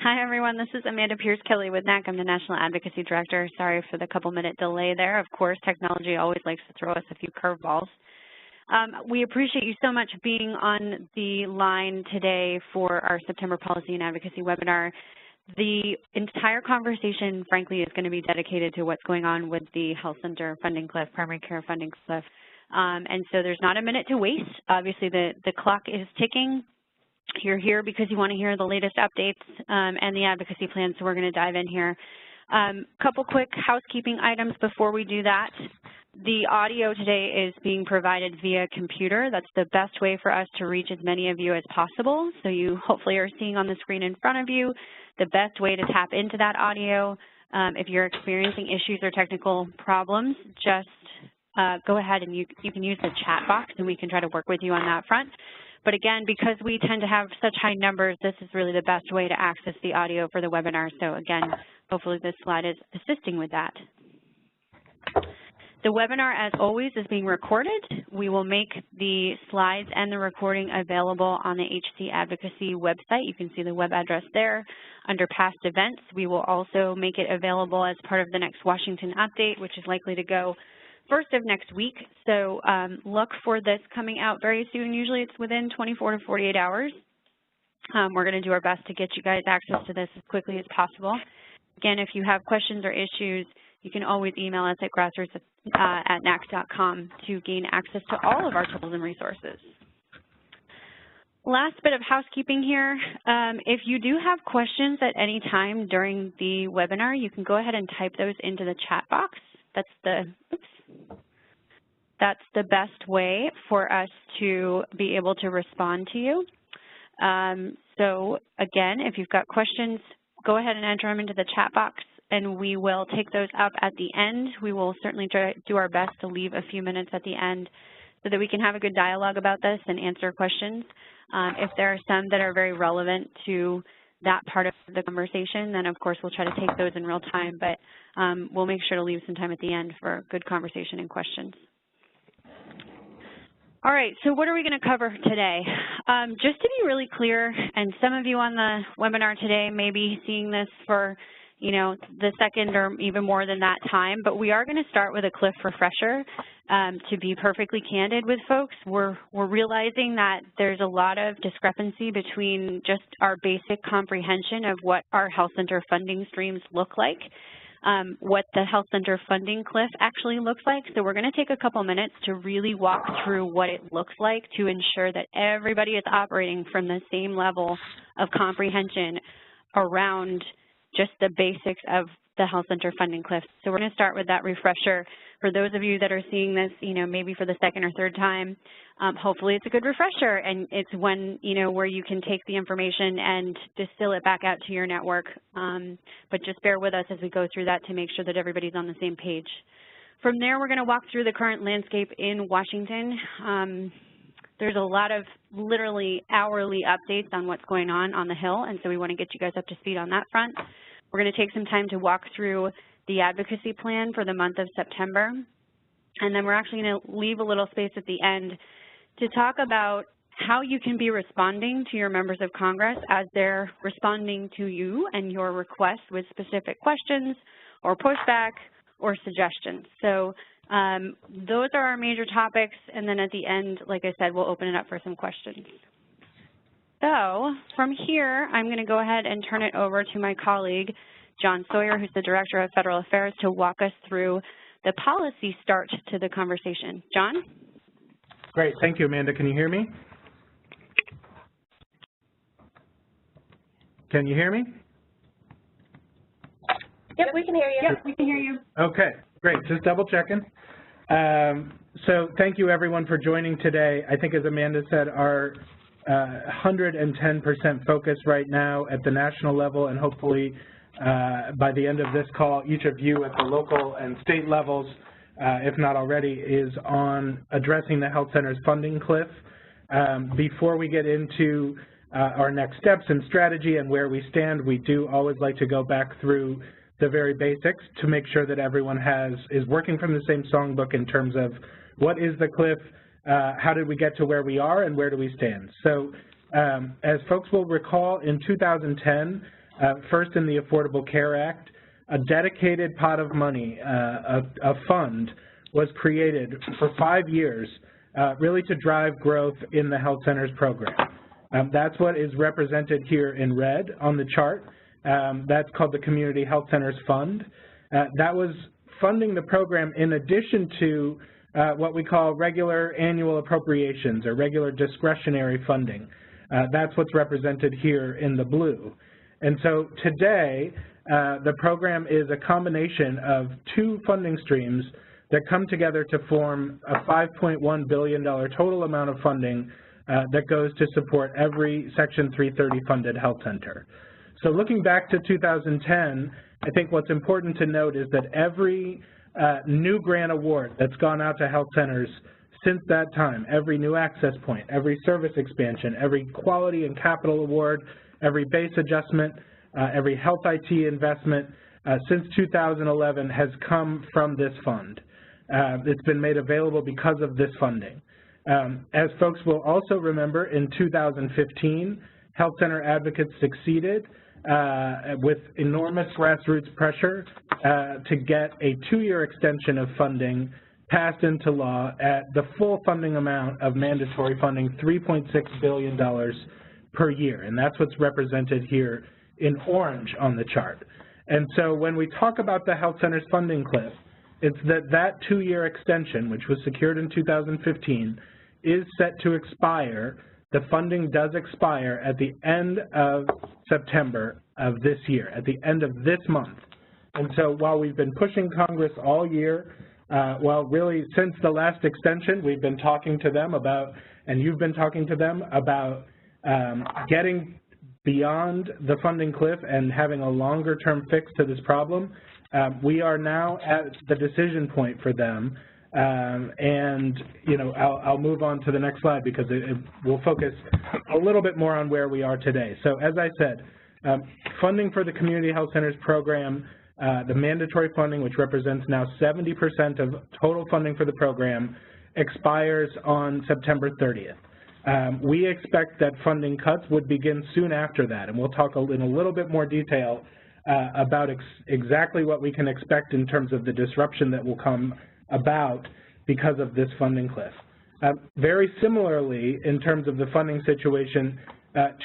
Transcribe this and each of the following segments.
Hi, everyone. This is Amanda Pierce-Kelly with NAC. I'm the National Advocacy Director. Sorry for the couple-minute delay there. Of course, technology always likes to throw us a few curveballs. We appreciate you so much being on the line today for our September Policy and Advocacy webinar. The entire conversation, frankly, is going to be dedicated to what's going on with the health center funding cliff, primary care funding cliff. And so there's not a minute to waste. Obviously, the clock is ticking. You're here because you want to hear the latest updates and the advocacy plan, so we're going to dive in here. Couple quick housekeeping items before we do that. The audio today is being provided via computer. That's the best way for us to reach as many of you as possible. So you hopefully are seeing on the screen in front of you the best way to tap into that audio. If you're experiencing issues or technical problems, just go ahead and you can use the chat box and we can try to work with you on that front. But again, because we tend to have such high numbers, this is really the best way to access the audio for the webinar. So again, hopefully this slide is assisting with that. The webinar, as always, is being recorded. We will make the slides and the recording available on the HC Advocacy website. You can see the web address there. Under past events, we will also make it available as part of the next Washington update, which is likely to go first of next week. So look for this coming out very soon. Usually it's within 24 to 48 hours. We're going to do our best to get you guys access to this as quickly as possible. Again, if you have questions or issues, you can always email us at grassroots@nac.com to gain access to all of our tools and resources. Last bit of housekeeping here. If you do have questions at any time during the webinar, you can go ahead and type those into the chat box. That's the best way for us to be able to respond to you. So again, if you've got questions, go ahead and enter them into the chat box and we will take those up at the end. We will certainly do our best to leave a few minutes at the end so that we can have a good dialogue about this and answer questions. If there are some that are very relevant to that part of the conversation, then of course we'll try to take those in real time, but we'll make sure to leave some time at the end for good conversation and questions. All right, so what are we going to cover today? Just to be really clear, and some of you on the webinar today may be seeing this for, you know, the second or even more than that time, but we are going to start with a cliff refresher. To be perfectly candid with folks, we're realizing that there's a lot of discrepancy between just our basic comprehension of what our health center funding streams look like, what the health center funding cliff actually looks like. So we're going to take a couple minutes to really walk through what it looks like to ensure that everybody is operating from the same level of comprehension around just the basics of the health center funding cliff. So we're going to start with that refresher. For those of you that are seeing this, you know, maybe for the second or third time, hopefully it's a good refresher, and it's one, you know, where you can take the information and distill it back out to your network. But just bear with us as we go through that to make sure that everybody's on the same page. From there, we're going to walk through the current landscape in Washington. There's a lot of literally hourly updates on what's going on the Hill, and so we want to get you guys up to speed on that front. We're going to take some time to walk through the advocacy plan for the month of September, and then we're actually going to leave a little space at the end to talk about how you can be responding to your members of Congress as they're responding to you and your requests with specific questions or pushback or suggestions. So those are our major topics, and then at the end, like I said, we'll open it up for some questions. So from here, I'm going to go ahead and turn it over to my colleague, John Sawyer, who's the Director of Federal Affairs, to walk us through the policy start to the conversation. John? Great. Thank you, Amanda. Can you hear me? Can you hear me? Yep, we can hear you. Yep, we can hear you. Okay, great. Just double checking. So thank you, everyone, for joining today. I think, as Amanda said, our 110% focus right now at the national level, and hopefully by the end of this call, each of you at the local and state levels, if not already, is on addressing the health center's funding cliff. Before we get into our next steps and strategy and where we stand, we do always like to go back through the very basics to make sure that everyone is working from the same songbook in terms of what is the cliff, how did we get to where we are, and where do we stand. So as folks will recall, in 2010, First, in the Affordable Care Act, a dedicated pot of money, a fund, was created for 5 years really to drive growth in the health centers program. That's what is represented here in red on the chart. That's called the Community Health Centers Fund. That was funding the program in addition to what we call regular annual appropriations or regular discretionary funding. That's what's represented here in the blue. And so today, the program is a combination of two funding streams that come together to form a $5.1 billion total amount of funding that goes to support every Section 330 funded health center. So looking back to 2010, I think what's important to note is that every new grant award that's gone out to health centers since that time, every new access point, every service expansion, every quality and capital award, every base adjustment, every health IT investment since 2011 has come from this fund. It's been made available because of this funding. As folks will also remember, in 2015, health center advocates succeeded with enormous grassroots pressure to get a 2-year extension of funding passed into law at the full funding amount of mandatory funding, $3.6 billion per year, and that's what's represented here in orange on the chart. And so when we talk about the health centers funding cliff, it's that 2-year extension, which was secured in 2015, is set to expire. The funding does expire at the end of September of this year, at the end of this month. And so while we've been pushing Congress all year, well, really since the last extension, we've been talking to them about, and you've been talking to them about getting beyond the funding cliff and having a longer-term fix to this problem. We are now at the decision point for them, and I'll move on to the next slide because it will focus a little bit more on where we are today. So as I said, funding for the Community Health Centers program, the mandatory funding, which represents now 70% of total funding for the program, expires on September 30th. We expect that funding cuts would begin soon after that, and we'll talk in a little bit more detail about exactly what we can expect in terms of the disruption that will come about because of this funding cliff. Very similarly, in terms of the funding situation,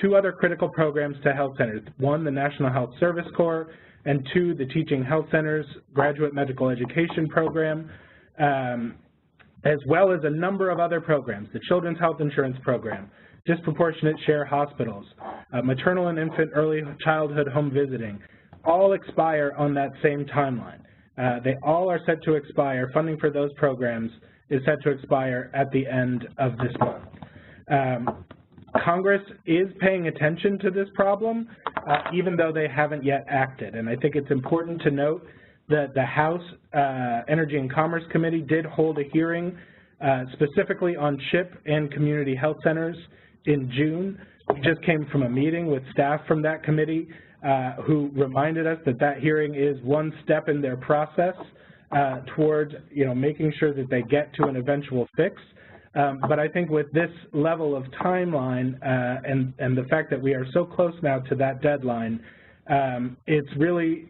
two other critical programs to health centers. One, the National Health Service Corps, and two, the Teaching Health Centers Graduate Medical Education Program, as well as a number of other programs, the Children's Health Insurance Program, Disproportionate Share Hospitals, Maternal and Infant Early Childhood Home Visiting, all expire on that same timeline. They all are set to expire. Funding for those programs is set to expire at the end of this month. Congress is paying attention to this problem, even though they haven't yet acted. And I think it's important to note that the House Energy and Commerce Committee did hold a hearing specifically on CHIP and community health centers in June. We just came from a meeting with staff from that committee who reminded us that that hearing is one step in their process toward making sure that they get to an eventual fix. But I think with this level of timeline and the fact that we are so close now to that deadline, it's really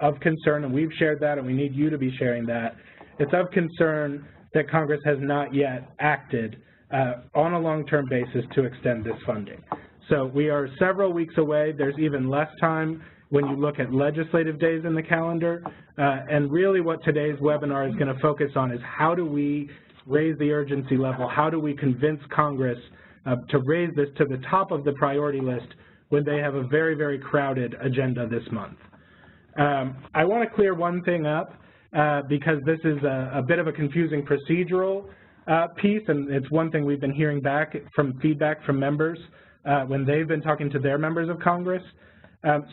of concern, and we've shared that, and we need you to be sharing that. It's of concern that Congress has not yet acted on a long-term basis to extend this funding. So we are several weeks away. There's even less time when you look at legislative days in the calendar. And really what today's webinar is going to focus on is how do we raise the urgency level? How do we convince Congress to raise this to the top of the priority list when they have a very, very crowded agenda this month? I want to clear one thing up because this is a bit of a confusing procedural piece, and it's one thing we've been hearing back from feedback from members when they've been talking to their members of Congress.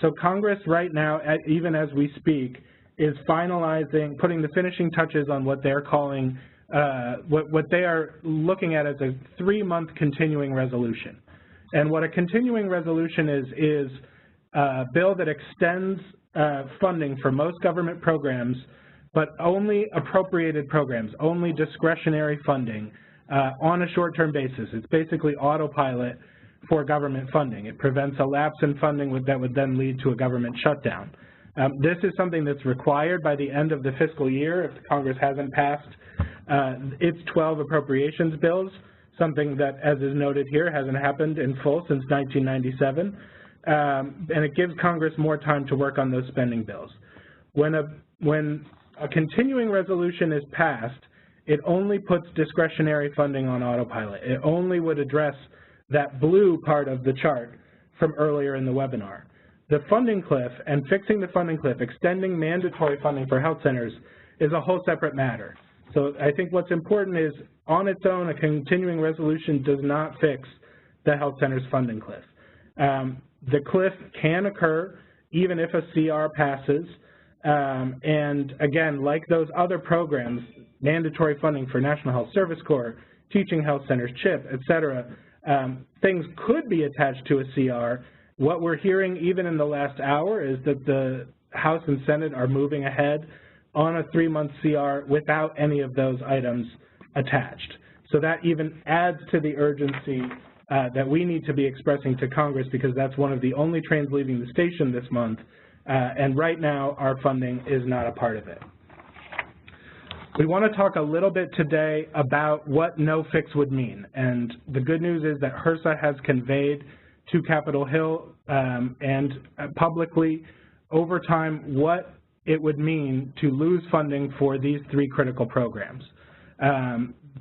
So Congress right now, even as we speak, is finalizing, putting the finishing touches on what they're calling, what they are looking at as a 3-month continuing resolution. And what a continuing resolution is a bill that extends funding for most government programs, but only appropriated programs, only discretionary funding on a short-term basis. It's basically autopilot for government funding. It prevents a lapse in funding that would then lead to a government shutdown. This is something that's required by the end of the fiscal year if Congress hasn't passed its 12 appropriations bills, something that, as is noted here, hasn't happened in full since 1997. And it gives Congress more time to work on those spending bills. When a continuing resolution is passed, it only puts discretionary funding on autopilot. It only would address that blue part of the chart from earlier in the webinar. The funding cliff and fixing the funding cliff, extending mandatory funding for health centers, is a whole separate matter. So I think what's important is, on its own, a continuing resolution does not fix the health center's funding cliff. The cliff can occur even if a CR passes, and again, like those other programs, mandatory funding for National Health Service Corps, Teaching Health Centers, CHIP, et cetera, things could be attached to a CR. What we're hearing even in the last hour is that the House and Senate are moving ahead on a 3-month CR without any of those items attached. So that even adds to the urgency that we need to be expressing to Congress, because that's one of the only trains leaving the station this month, and right now our funding is not a part of it. We want to talk a little bit today about what no fix would mean, and the good news is that HRSA has conveyed to Capitol Hill and publicly over time what it would mean to lose funding for these 3 critical programs.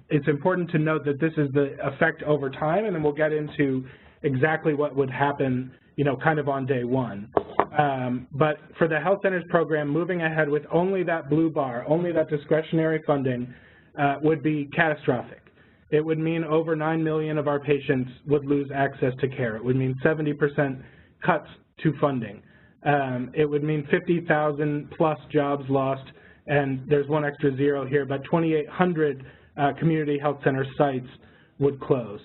It's important to note that this is the effect over time, and then we'll get into exactly what would happen, you know, kind of on day one. But for the health centers program, moving ahead with only that blue bar, only that discretionary funding, would be catastrophic. It would mean over 9 million of our patients would lose access to care. It would mean 70% cuts to funding. It would mean 50,000 plus jobs lost, and there's one extra zero here, but 2,800 community health center sites would close.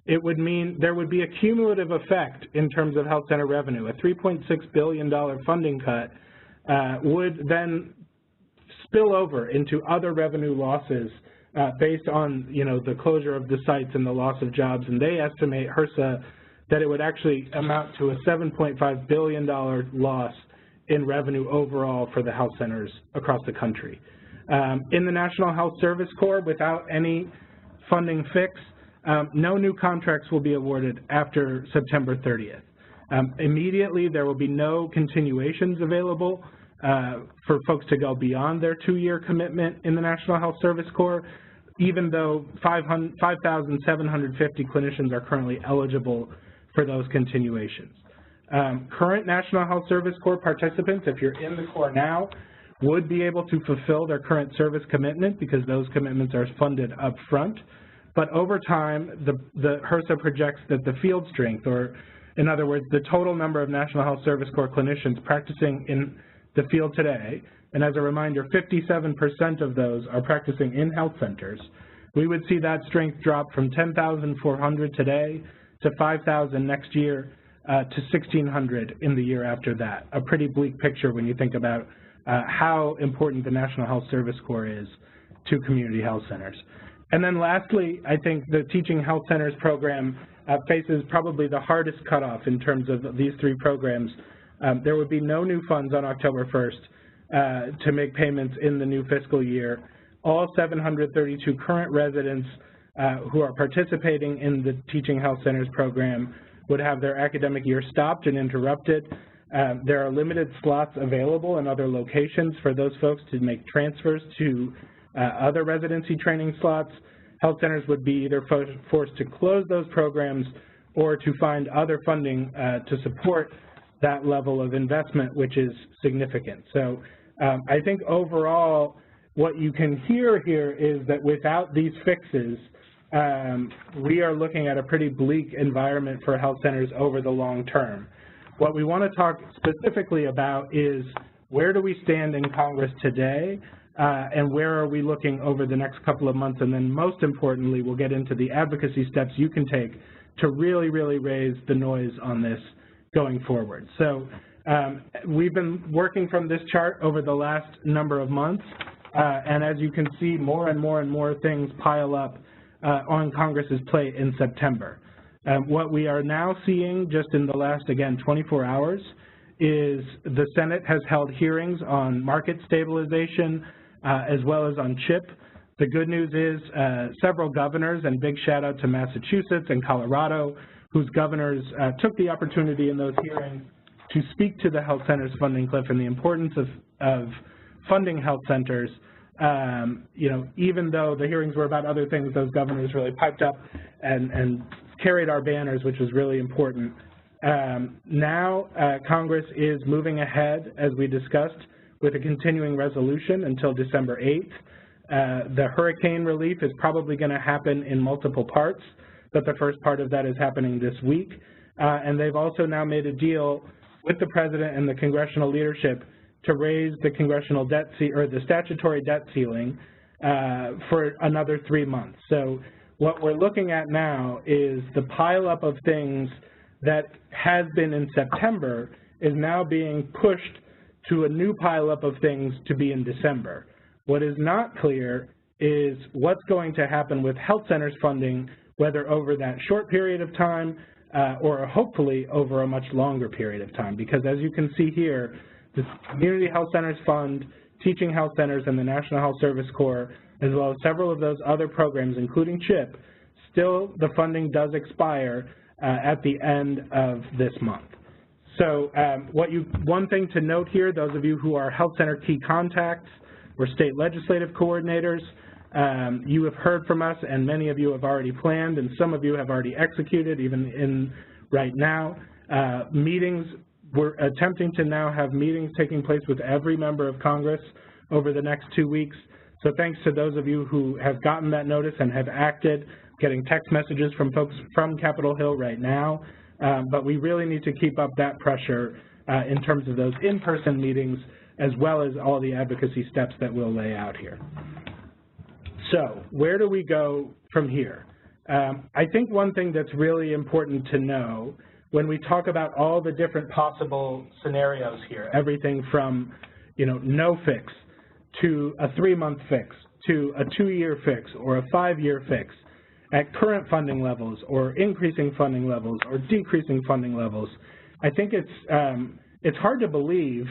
It would mean there would be a cumulative effect in terms of health center revenue. A $3.6 billion funding cut would then spill over into other revenue losses based on, you know, the closure of the sites and the loss of jobs, and they estimate, HRSA, that it would actually amount to a $7.5 billion loss in revenue overall for the health centers across the country. In the National Health Service Corps, without any funding fix, no new contracts will be awarded after September 30th. Immediately, there will be no continuations available for folks to go beyond their 2-year commitment in the National Health Service Corps, even though 5,750 clinicians are currently eligible for those continuations. Current National Health Service Corps participants, if you're in the Corps now, would be able to fulfill their current service commitment because those commitments are funded up front. But over time, the HRSA projects that the field strength, or in other words, the total number of National Health Service Corps clinicians practicing in the field today, and as a reminder, 57% of those are practicing in health centers, we would see that strength drop from 10,400 today to 5,000 next year to 1,600 in the year after that. A pretty bleak picture when you think about how important the National Health Service Corps is to community health centers. And then lastly, I think the Teaching Health Centers program faces probably the hardest cutoff in terms of these 3 programs. There would be no new funds on October 1st to make payments in the new fiscal year. All 732 current residents who are participating in the Teaching Health Centers program would have their academic year stopped and interrupted. There are limited slots available in other locations for those folks to make transfers to other residency training slots. Health centers would be either forced to close those programs or to find other funding to support that level of investment, which is significant. So I think overall what you can hear here is that without these fixes, we are looking at a pretty bleak environment for health centers over the long term. What we want to talk specifically about is where do we stand in Congress today, and where are we looking over the next couple of months, and then most importantly, we'll get into the advocacy steps you can take to really, really raise the noise on this going forward. So we've been working from this chart over the last number of months, and as you can see, more and more things pile up on Congress's plate in September. What we are now seeing just in the last, again, 24 hours is the Senate has held hearings on market stabilization as well as on CHIP. The good news is several governors, and big shout out to Massachusetts and Colorado, whose governors took the opportunity in those hearings to speak to the health centers funding cliff and the importance of funding health centers. You know, even though the hearings were about other things, those governors really piped up and carried our banners, which was really important. Now Congress is moving ahead, as we discussed, with a continuing resolution until December 8th. The hurricane relief is probably going to happen in multiple parts, but the first part of that is happening this week. And they've also now made a deal with the President and the congressional leadership to raise the congressional debt or the statutory debt ceiling for another 3 months. So what we're looking at now is the pileup of things that has been in September is now being pushed to a new pileup of things to be in December. What is not clear is what's going to happen with health centers funding, whether over that short period of time or hopefully over a much longer period of time. Because as you can see here, the Community Health Centers Fund, Teaching Health Centers, and the National Health Service Corps, as well as several of those other programs, including CHIP, still the funding does expire at the end of this month. So one thing to note here, those of you who are health center key contacts or state legislative coordinators, you have heard from us, and many of you have already planned, and some of you have already executed, even right now. We're attempting to now have meetings taking place with every member of Congress over the next 2 weeks. So thanks to those of you who have gotten that notice and have acted, getting text messages from folks from Capitol Hill right now. But we really need to keep up that pressure in terms of those in-person meetings, as well as all the advocacy steps that we'll lay out here. So where do we go from here? I think one thing that's really important to know when we talk about all the different possible scenarios here, everything from, you know, no fix to a 3-month fix to a 2-year fix or a 5-year fix at current funding levels or increasing funding levels or decreasing funding levels, I think it's hard to believe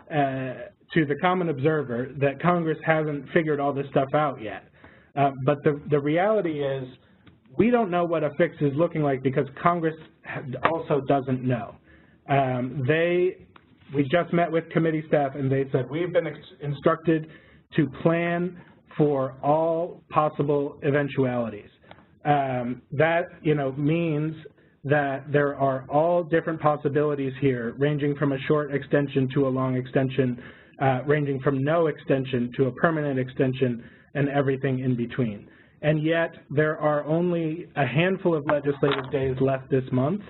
to the common observer that Congress hasn't figured all this stuff out yet. But the reality is we don't know what a fix is looking like because Congress also doesn't know. We just met with committee staff and they said we've been instructed to plan for all possible eventualities. That, you know, means that there are all different possibilities here, ranging from a short extension to a long extension, ranging from no extension to a permanent extension, and everything in between. And yet, there are only a handful of legislative days left this month,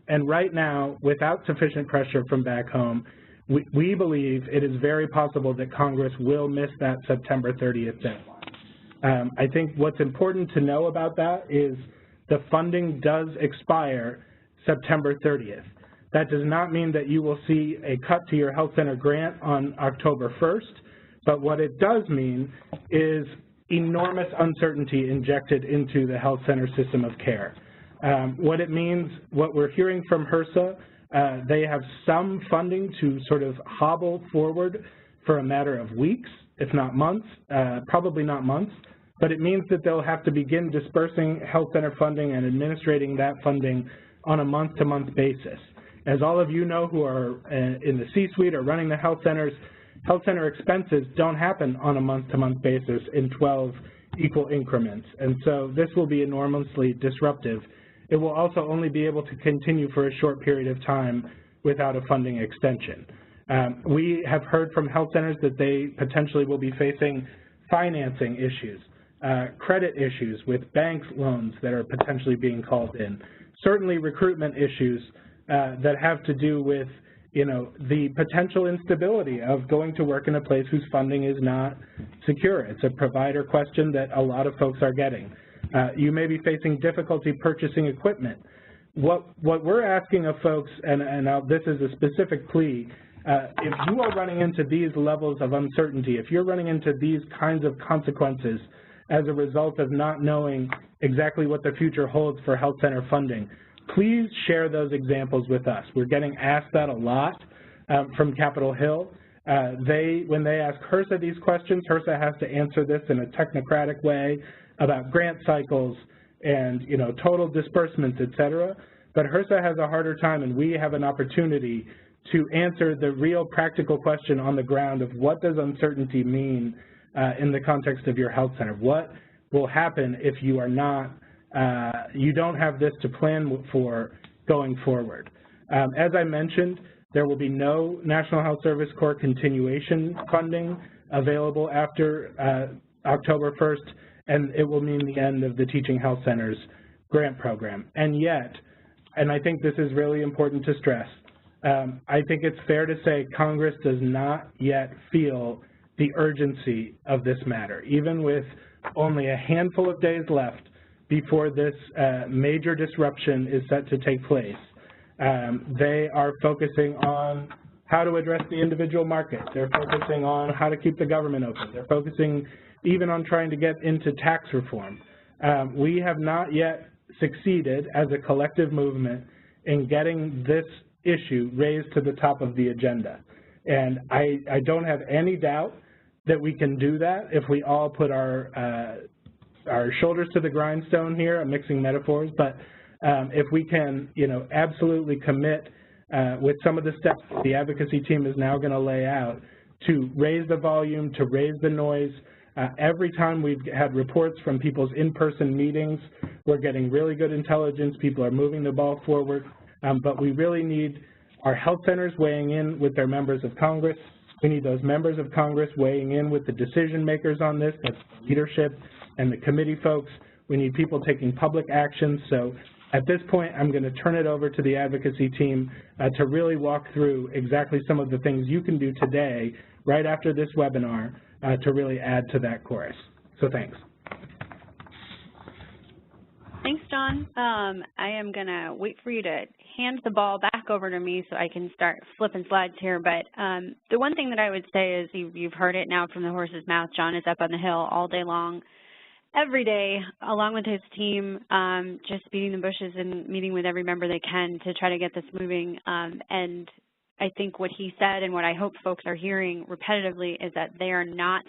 and right now, without sufficient pressure from back home, we believe it is very possible that Congress will miss that September 30th deadline. I think what's important to know about that is the funding does expire September 30th. That does not mean that you will see a cut to your health center grant on October 1st, but what it does mean is enormous uncertainty injected into the health center system of care. What it means, what we're hearing from HRSA, they have some funding to sort of hobble forward for a matter of weeks, if not months, probably not months, but it means that they'll have to begin dispersing health center funding and administrating that funding on a month-to-month basis. As all of you know who are in the C-suite or running the health centers, health center expenses don't happen on a month-to-month basis in 12 equal increments, and so this will be enormously disruptive. It will also only be able to continue for a short period of time without a funding extension. We have heard from health centers that they potentially will be facing financing issues, credit issues with bank loans that are potentially being called in, certainly recruitment issues that have to do with, you know, the potential instability of going to work in a place whose funding is not secure. It's a provider question that a lot of folks are getting. You may be facing difficulty purchasing equipment. What we're asking of folks, and this is a specific plea, if you are running into these levels of uncertainty, if you're running into these kinds of consequences as a result of not knowing exactly what the future holds for health center funding, please share those examples with us. We're getting asked that a lot from Capitol Hill. When they ask HRSA these questions, HRSA has to answer this in a technocratic way about grant cycles and, you know, total disbursements, et cetera. But HRSA has a harder time, and we have an opportunity to answer the real practical question on the ground of what does uncertainty mean in the context of your health center. What will happen if you are not, you don't have this to plan for going forward? As I mentioned, there will be no National Health Service Corps continuation funding available after October 1st, and it will mean the end of the Teaching Health Centers grant program. And yet, and I think this is really important to stress, I think it's fair to say Congress does not yet feel the urgency of this matter, even with only a handful of days left before this major disruption is set to take place. They are focusing on how to address the individual market. They're focusing on how to keep the government open. They're focusing even on trying to get into tax reform. We have not yet succeeded as a collective movement in getting this issue raised to the top of the agenda. And I don't have any doubt that we can do that if we all put our shoulders to the grindstone here. I'm mixing metaphors, but if we can, you know, absolutely commit with some of the steps that the advocacy team is now going to lay out to raise the volume, to raise the noise. Every time we've had reports from people's in-person meetings, we're getting really good intelligence. People are moving the ball forward, but we really need our health centers weighing in with their members of Congress. We need those members of Congress weighing in with the decision makers on this, that's the leadership and the committee folks. We need people taking public action. So at this point, I'm going to turn it over to the advocacy team to really walk through exactly some of the things you can do today, right after this webinar, to really add to that chorus. So thanks. Thanks, John. I am going to wait for you to hand the ball back over to me so I can start flipping slides here. But the one thing that I would say is you've heard it now from the horse's mouth. John is up on the Hill all day long, every day, along with his team, just beating the bushes and meeting with every member they can to try to get this moving. And I think what he said and what I hope folks are hearing repetitively is that they are not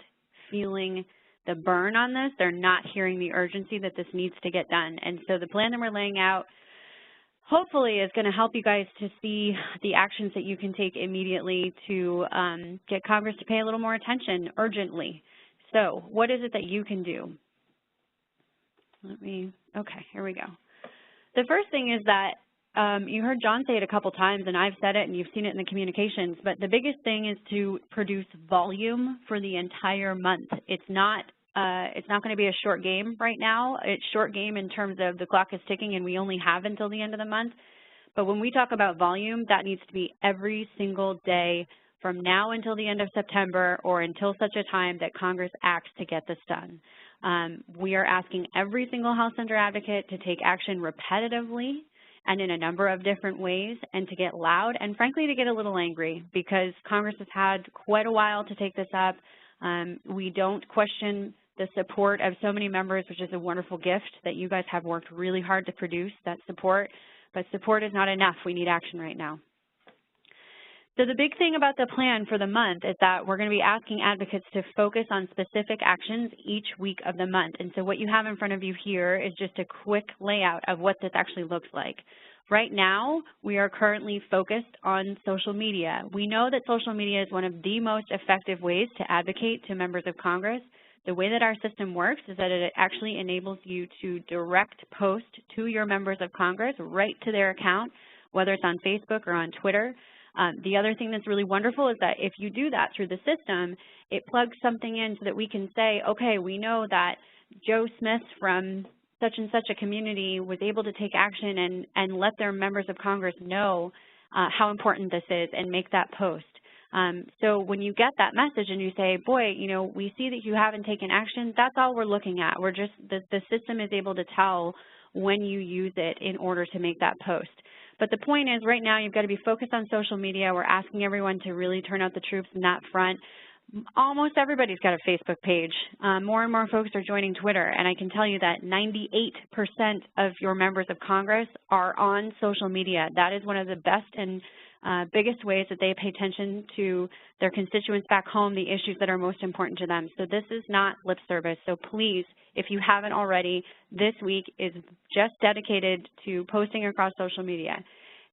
feeling the burn on this. They're not hearing the urgency that this needs to get done. And so the plan that we're laying out hopefully is going to help you guys to see the actions that you can take immediately to get Congress to pay a little more attention urgently. So what is it that you can do? Okay, here we go. The first thing is that you heard John say it a couple times, and I've said it, and you've seen it in the communications, but the biggest thing is to produce volume for the entire month. It's not going to be a short game right now. It's short game in terms of the clock is ticking, and we only have until the end of the month. But when we talk about volume, that needs to be every single day from now until the end of September or until such a time that Congress acts to get this done. We are asking every single health center advocate to take action repetitively and in a number of different ways, and to get loud and frankly to get a little angry, because Congress has had quite a while to take this up. We don't question the support of so many members, which is a wonderful gift that you guys have worked really hard to produce, that support, but support is not enough. We need action right now. So the big thing about the plan for the month is that we're going to be asking advocates to focus on specific actions each week of the month. And so what you have in front of you here is just a quick layout of what this actually looks like. Right now, we are currently focused on social media. We know that social media is one of the most effective ways to advocate to members of Congress. The way that our system works is that it actually enables you to direct post to your members of Congress right to their account, whether it's on Facebook or on Twitter. The other thing that's really wonderful is that if you do that through the system, it plugs something in so that we can say, okay, we know that Joe Smith from such and such a community was able to take action and let their members of Congress know how important this is and make that post. So when you get that message and you say, boy, you know, we see that you haven't taken action, that's all we're looking at. We're just, the system is able to tell when you use it in order to make that post. But the point is, right now, you've got to be focused on social media. We're asking everyone to really turn out the troops in that front. Almost everybody's got a Facebook page. More and more folks are joining Twitter, and I can tell you that 98% of your members of Congress are on social media. That is one of the best and biggest ways that they pay attention to their constituents back home, the issues that are most important to them. So this is not lip service. So please, if you haven't already, this week is just dedicated to posting across social media.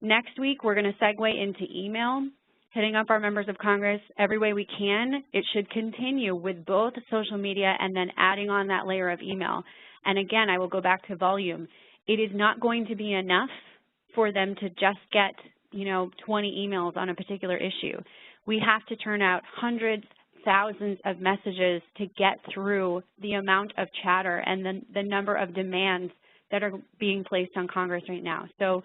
Next week, we're going to segue into email, hitting up our members of Congress every way we can. It should continue with both social media and then adding on that layer of email. And again, I will go back to volume. It is not going to be enough for them to just get 20 emails on a particular issue. We have to turn out hundreds, thousands of messages to get through the amount of chatter and the number of demands that are being placed on Congress right now. So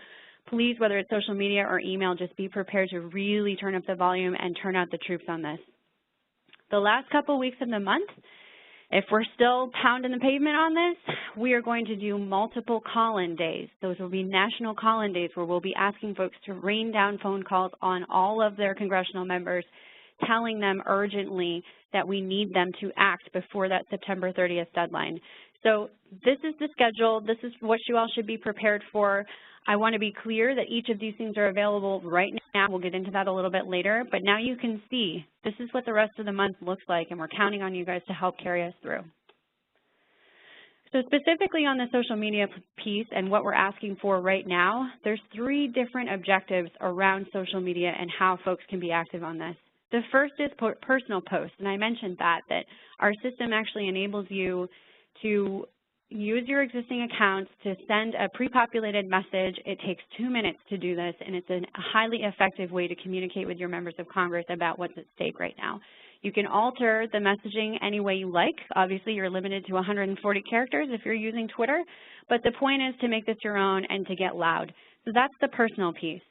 please, whether it's social media or email, just be prepared to really turn up the volume and turn out the troops on this. The last couple weeks of the month, if we're still pounding the pavement on this, we are going to do multiple call-in days. Those will be national call-in days where we'll be asking folks to rain down phone calls on all of their congressional members, telling them urgently that we need them to act before that September 30th deadline. So this is the schedule. This is what you all should be prepared for. I want to be clear that each of these things are available right now. We'll get into that a little bit later, but now you can see this is what the rest of the month looks like, and we're counting on you guys to help carry us through. So specifically on the social media piece and what we're asking for right now, there's 3 different objectives around social media and how folks can be active on this. The first is personal posts, and I mentioned that our system actually enables you to use your existing accounts to send a pre-populated message. It takes 2 minutes to do this, and it's a highly effective way to communicate with your members of Congress about what's at stake right now. You can alter the messaging any way you like. Obviously, you're limited to 140 characters if you're using Twitter, but the point is to make this your own and to get loud. So that's the personal piece.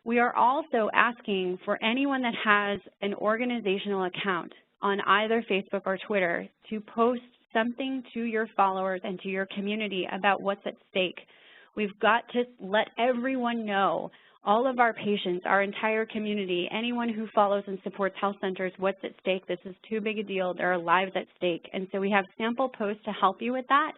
We are also asking for anyone that has an organizational account on either Facebook or Twitter to post something to your followers and to your community about what's at stake. We've got to let everyone know, all of our patients, our entire community, anyone who follows and supports health centers, what's at stake. This is too big a deal. There are lives at stake. And so we have sample posts to help you with that.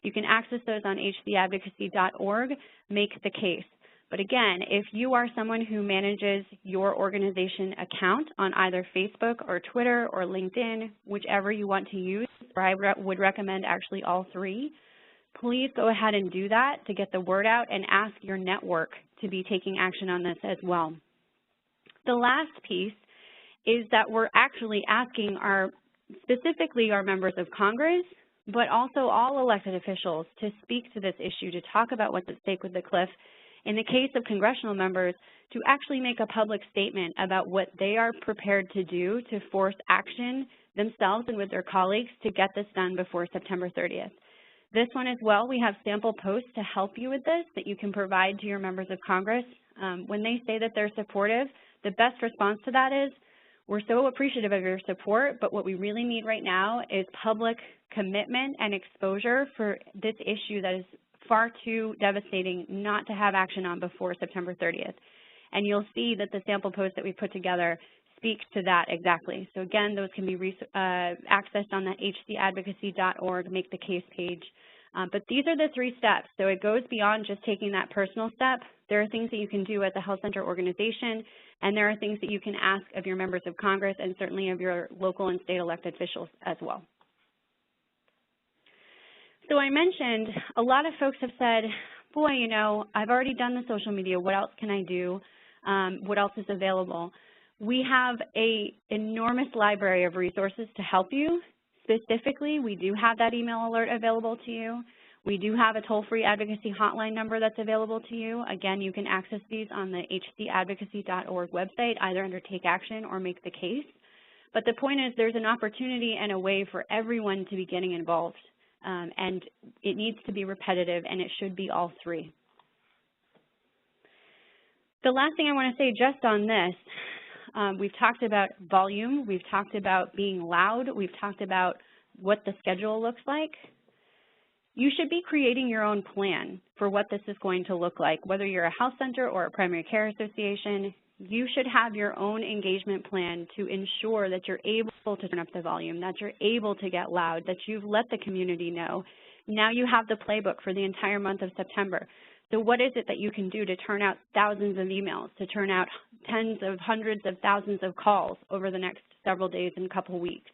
You can access those on hdadvocacy.org, make the case. But again, if you are someone who manages your organization account on either Facebook or Twitter or LinkedIn, whichever you want to use, or I would recommend actually all 3, please go ahead and do that to get the word out and ask your network to be taking action on this as well. The last piece is that we're actually asking specifically our members of Congress, but also all elected officials to speak to this issue, to talk about what's at stake with the cliff. In the case of congressional members, to actually make a public statement about what they are prepared to do to force action themselves and with their colleagues to get this done before September 30th. This one as well, we have sample posts to help you with this that you can provide to your members of Congress. When they say that they're supportive, the best response to that is, we're so appreciative of your support, but what we really need right now is public commitment and exposure for this issue that is far too devastating not to have action on before September 30th. And you'll see that the sample posts that we put together speak to that exactly. So again, those can be accessed on the hdadvocacy.org, make the case page. But these are the 3 steps. So it goes beyond just taking that personal step. There are things that you can do as a health center organization, and there are things that you can ask of your members of Congress and certainly of your local and state elected officials as well. So I mentioned a lot of folks have said, boy, I've already done the social media. What else can I do? What else is available? We have an enormous library of resources to help you. Specifically, we do have that email alert available to you. We do have a toll-free advocacy hotline number that's available to you. Again, you can access these on the hdadvocacy.org website, either under Take Action or Make the Case. But the point is there's an opportunity and a way for everyone to be getting involved. And it needs to be repetitive, and it should be all 3. The last thing I want to say just on this, we've talked about volume, we've talked about being loud, we've talked about what the schedule looks like. You should be creating your own plan for what this is going to look like. Whether you're a health center or a primary care association, you should have your own engagement plan to ensure that you're able to turn up the volume, that you're able to get loud, that you've let the community know. Now you have the playbook for the entire month of September. So what is it that you can do to turn out thousands of emails, to turn out tens of hundreds of thousands of calls over the next several days and couple weeks?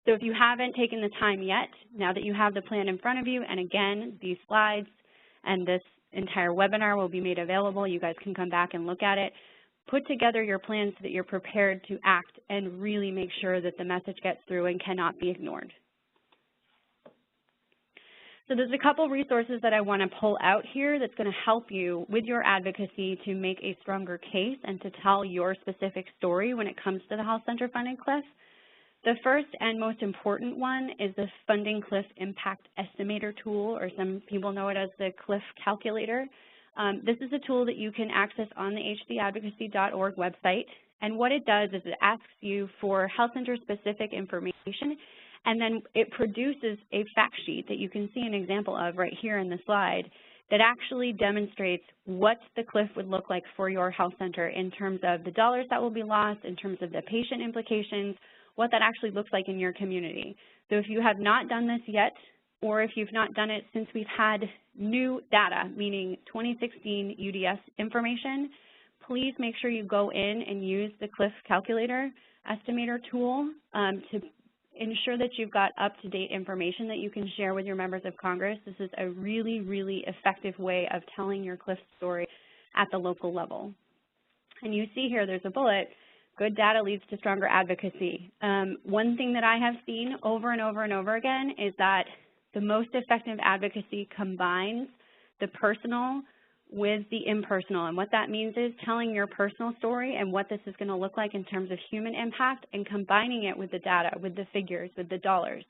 So if you haven't taken the time yet, now that you have the plan in front of you, and again, these slides and this entire webinar will be made available, you guys can come back and look at it. Put together your plan so that you're prepared to act and really make sure that the message gets through and cannot be ignored. So there's a couple resources that I want to pull out here that's going to help you with your advocacy to make a stronger case and to tell your specific story when it comes to the health center funding cliff. The first and most important one is the Funding Cliff Impact Estimator tool, or some people know it as the Cliff Calculator. This is a tool that you can access on the hdadvocacy.org website, and what it does is it asks you for health center specific information, and then it produces a fact sheet that you can see an example of right here in the slide that actually demonstrates what the cliff would look like for your health center in terms of the dollars that will be lost, in terms of the patient implications, what that actually looks like in your community. So if you have not done this yet, or if you've not done it since we've had new data, meaning 2016 UDS information, please make sure you go in and use the Cliff Calculator Estimator tool to ensure that you've got up-to-date information that you can share with your members of Congress. This is a really, really effective way of telling your Cliff story at the local level. And you see here there's a bullet, good data leads to stronger advocacy. One thing that I have seen over and over and over again is that the most effective advocacy combines the personal with the impersonal. And what that means is telling your personal story and what this is going to look like in terms of human impact and combining it with the data, with the figures, with the dollars.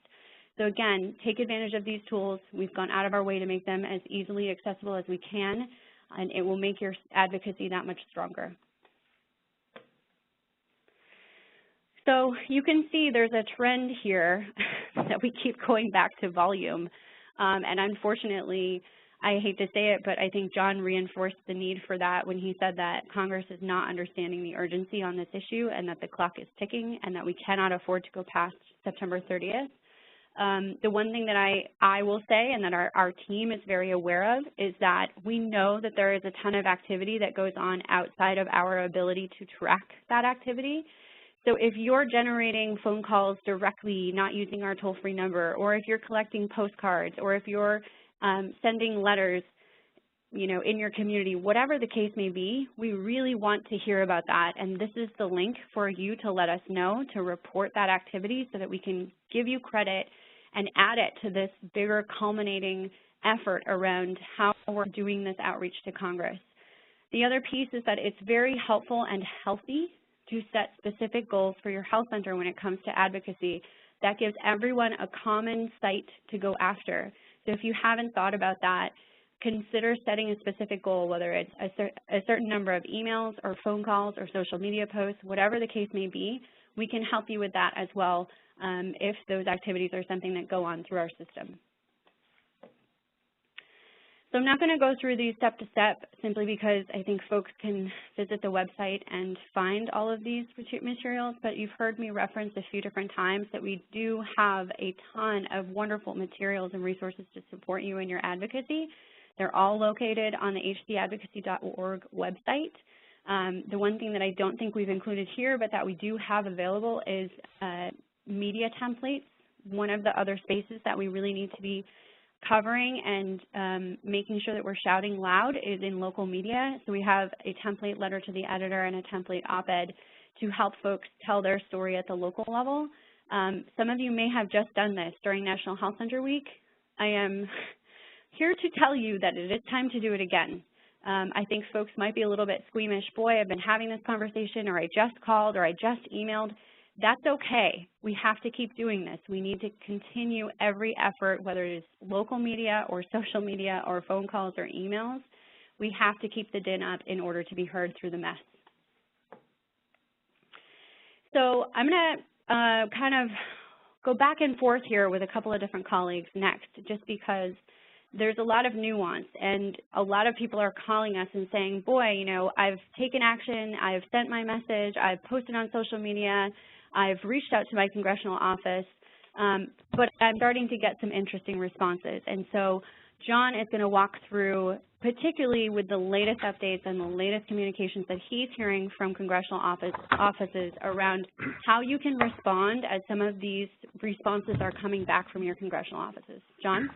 So again, take advantage of these tools. We've gone out of our way to make them as easily accessible as we can, and it will make your advocacy that much stronger. So you can see there's a trend here that we keep going back to volume. And unfortunately, I hate to say it, but I think John reinforced the need for that when he said that Congress is not understanding the urgency on this issue and that the clock is ticking and that we cannot afford to go past September 30th. The one thing that I will say and that our team is very aware of is that we know that there is a ton of activity that goes on outside of our ability to track that activity. So if you're generating phone calls directly, not using our toll-free number, or if you're collecting postcards, or if you're sending letters, you know, in your community, whatever the case may be, we really want to hear about that. And this is the link for you to let us know, to report that activity so that we can give you credit and add it to this bigger culminating effort around how we're doing this outreach to Congress. The other piece is that it's very helpful and healthy to set specific goals for your health center when it comes to advocacy. That gives everyone a common site to go after. So if you haven't thought about that, consider setting a specific goal, whether it's a certain number of emails or phone calls or social media posts, whatever the case may be, we can help you with that as well if those activities are something that go on through our system. So I'm not going to go through these step to step simply because I think folks can visit the website and find all of these materials, but you've heard me reference a few different times that we do have a ton of wonderful materials and resources to support you in your advocacy. They're all located on the hdadvocacy.org website. The one thing that I don't think we've included here but that we do have available is media templates. One of the other spaces that we really need to be covering and making sure that we're shouting loud is in local media. So we have a template letter to the editor and a template op-ed to help folks tell their story at the local level. Some of you may have just done this during National Health Center Week. I am here to tell you that it is time to do it again. I think folks might be a little bit squeamish. Boy, I've been having this conversation, or I just called, or I just emailed. That's okay. We have to keep doing this. We need to continue every effort, whether it is local media or social media or phone calls or emails. We have to keep the din up in order to be heard through the mess. So I'm going to kind of go back and forth here with a couple of different colleagues next, just because there's a lot of nuance, and a lot of people are calling us and saying, boy, you know, I've taken action, I've sent my message, I've posted on social media, I've reached out to my congressional office, but I'm starting to get some interesting responses. And so John is going to walk through, particularly with the latest updates and the latest communications that he's hearing from congressional offices around how you can respond as some of these responses are coming back from your congressional offices. John?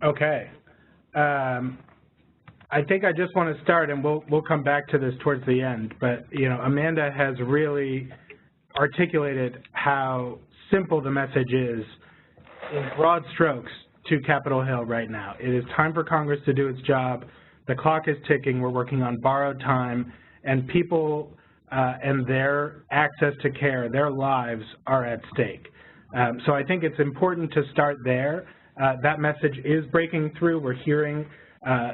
Okay. I think I just want to start, and we'll come back to this towards the end, but, you know, Amanda has really articulated how simple the message is in broad strokes to Capitol Hill right now. It is time for Congress to do its job. The clock is ticking. We're working on borrowed time, and people and their access to care, their lives are at stake. So I think it's important to start there. That message is breaking through. We're hearing,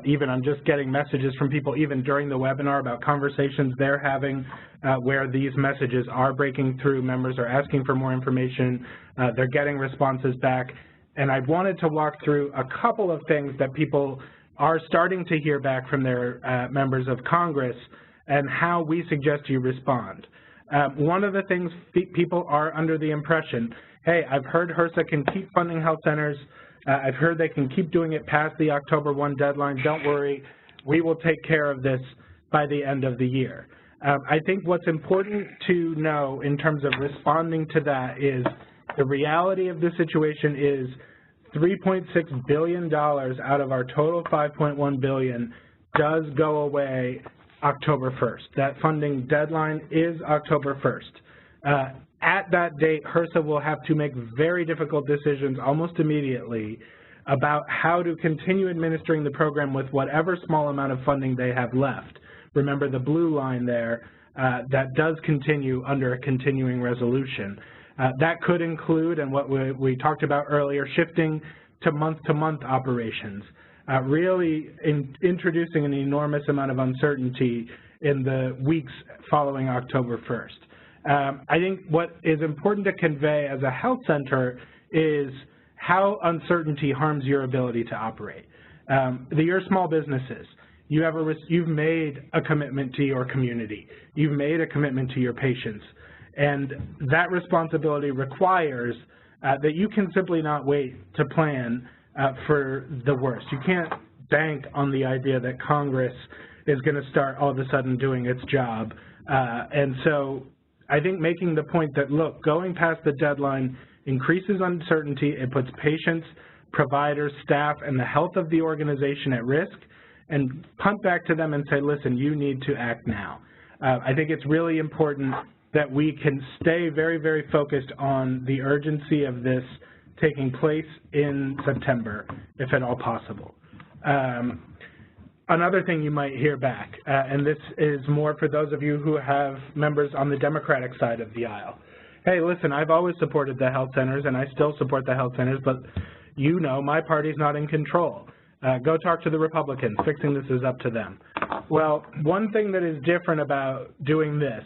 even I'm just getting messages from people even during the webinar about conversations they're having where these messages are breaking through. Members are asking for more information. They're getting responses back. And I wanted to walk through a couple of things that people are starting to hear back from their members of Congress and how we suggest you respond. One of the things people are under the impression, hey, I've heard HRSA can keep funding health centers. I've heard they can keep doing it past the October 1 deadline. Don't worry, we will take care of this by the end of the year. I think what's important to know in terms of responding to that is the reality of the situation is $3.6 billion out of our total $5.1 billion does go away October 1st. That funding deadline is October 1st. At that date, HRSA will have to make very difficult decisions almost immediately about how to continue administering the program with whatever small amount of funding they have left. Remember the blue line there, that does continue under a continuing resolution. That could include, and what we talked about earlier, shifting to month-to-month operations, really introducing an enormous amount of uncertainty in the weeks following October 1st. I think what is important to convey as a health center is how uncertainty harms your ability to operate. Your small businesses, you've made a commitment to your community. You've made a commitment to your patients. And that responsibility requires that you can simply not wait to plan for the worst. You can't bank on the idea that Congress is going to start all of a sudden doing its job. And so I think making the point that, look, going past the deadline increases uncertainty, it puts patients, providers, staff, and the health of the organization at risk, and punt back to them and say, listen, you need to act now. I think it's really important that we can stay very, very focused on the urgency of this taking place in September, if at all possible. Another thing you might hear back, and this is more for those of you who have members on the Democratic side of the aisle. Hey, listen, I've always supported the health centers, and I still support the health centers, but you know my party's not in control. Go talk to the Republicans. Fixing this is up to them. Well, one thing that is different about doing this,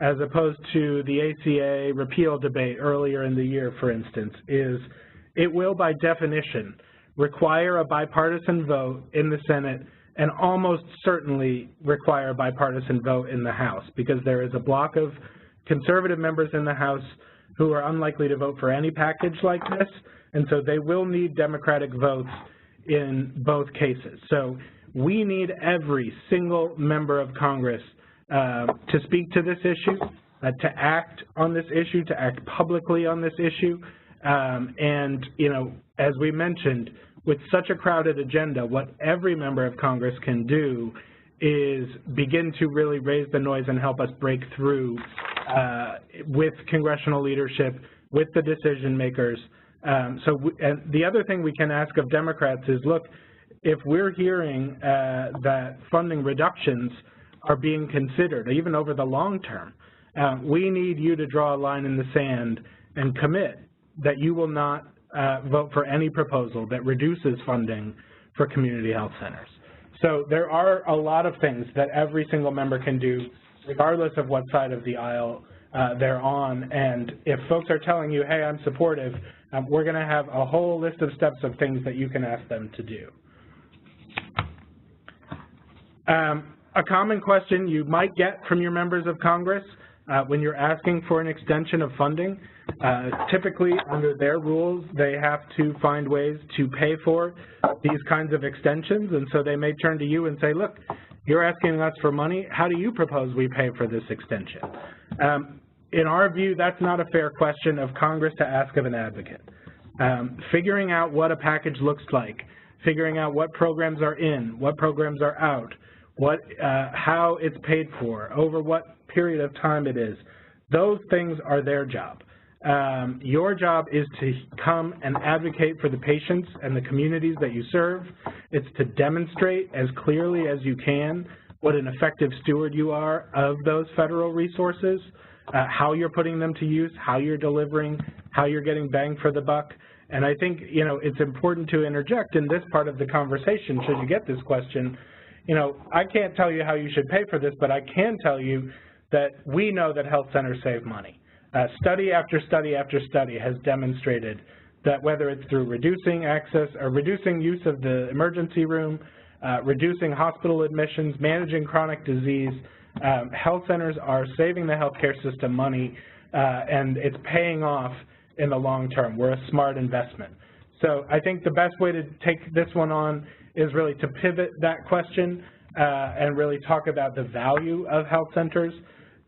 as opposed to the ACA repeal debate earlier in the year, for instance, is it will, by definition, require a bipartisan vote in the Senate and almost certainly require a bipartisan vote in the House, because there is a block of conservative members in the House who are unlikely to vote for any package like this, and so they will need Democratic votes in both cases. So we need every single member of Congress to speak to this issue, to act on this issue, to act publicly on this issue, and, you know, as we mentioned, with such a crowded agenda, what every member of Congress can do is begin to really raise the noise and help us break through with congressional leadership, with the decision makers. And the other thing we can ask of Democrats is, look, if we're hearing that funding reductions are being considered, even over the long term, we need you to draw a line in the sand and commit that you will not vote for any proposal that reduces funding for community health centers. So there are a lot of things that every single member can do, regardless of what side of the aisle they're on. And if folks are telling you, hey, I'm supportive, we're going to have a whole list of steps of things that you can ask them to do. A common question you might get from your members of Congress when you're asking for an extension of funding, typically under their rules, they have to find ways to pay for these kinds of extensions, and so they may turn to you and say, look, you're asking us for money, how do you propose we pay for this extension? In our view, that's not a fair question of Congress to ask of an advocate. Figuring out what a package looks like, figuring out what programs are in, what programs are out, how it's paid for, over what period of time it is, those things are their job. Your job is to come and advocate for the patients and the communities that you serve. It's to demonstrate as clearly as you can what an effective steward you are of those federal resources, how you're putting them to use, how you're delivering, how you're getting bang for the buck. And I think, it's important to interject in this part of the conversation, should you get this question, I can't tell you how you should pay for this, but I can tell you that we know that health centers save money. Study after study after study has demonstrated that whether it's through reducing access or reducing use of the emergency room, reducing hospital admissions, managing chronic disease, health centers are saving the healthcare system money, and it's paying off in the long term. We're a smart investment. So I think the best way to take this one on is really to pivot that question and really talk about the value of health centers.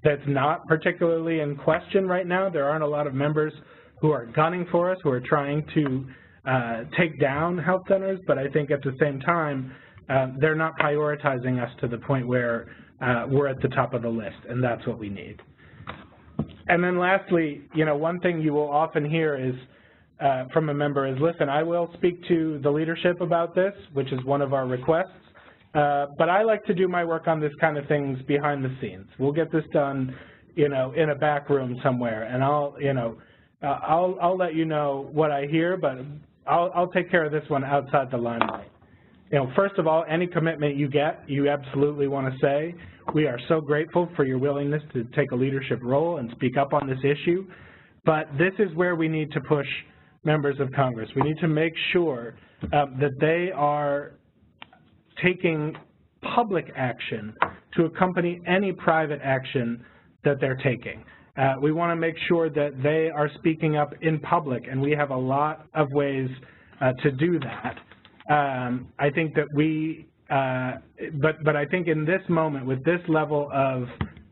That's not particularly in question right now. There aren't a lot of members who are gunning for us, who are trying to take down health centers, but I think at the same time, they're not prioritizing us to the point where we're at the top of the list, and that's what we need. And then lastly, one thing you will often hear is from a member is, listen, I will speak to the leadership about this, which is one of our requests, but I like to do my work on this kind of things behind the scenes. We'll get this done, in a back room somewhere, and I'll let you know what I hear, but I'll take care of this one outside the limelight. First of all, any commitment you get, you absolutely want to say, we are so grateful for your willingness to take a leadership role and speak up on this issue, but this is where we need to push members of Congress. We need to make sure that they are taking public action to accompany any private action that they're taking. We want to make sure that they are speaking up in public, and we have a lot of ways to do that. I think that but I think in this moment, with this level of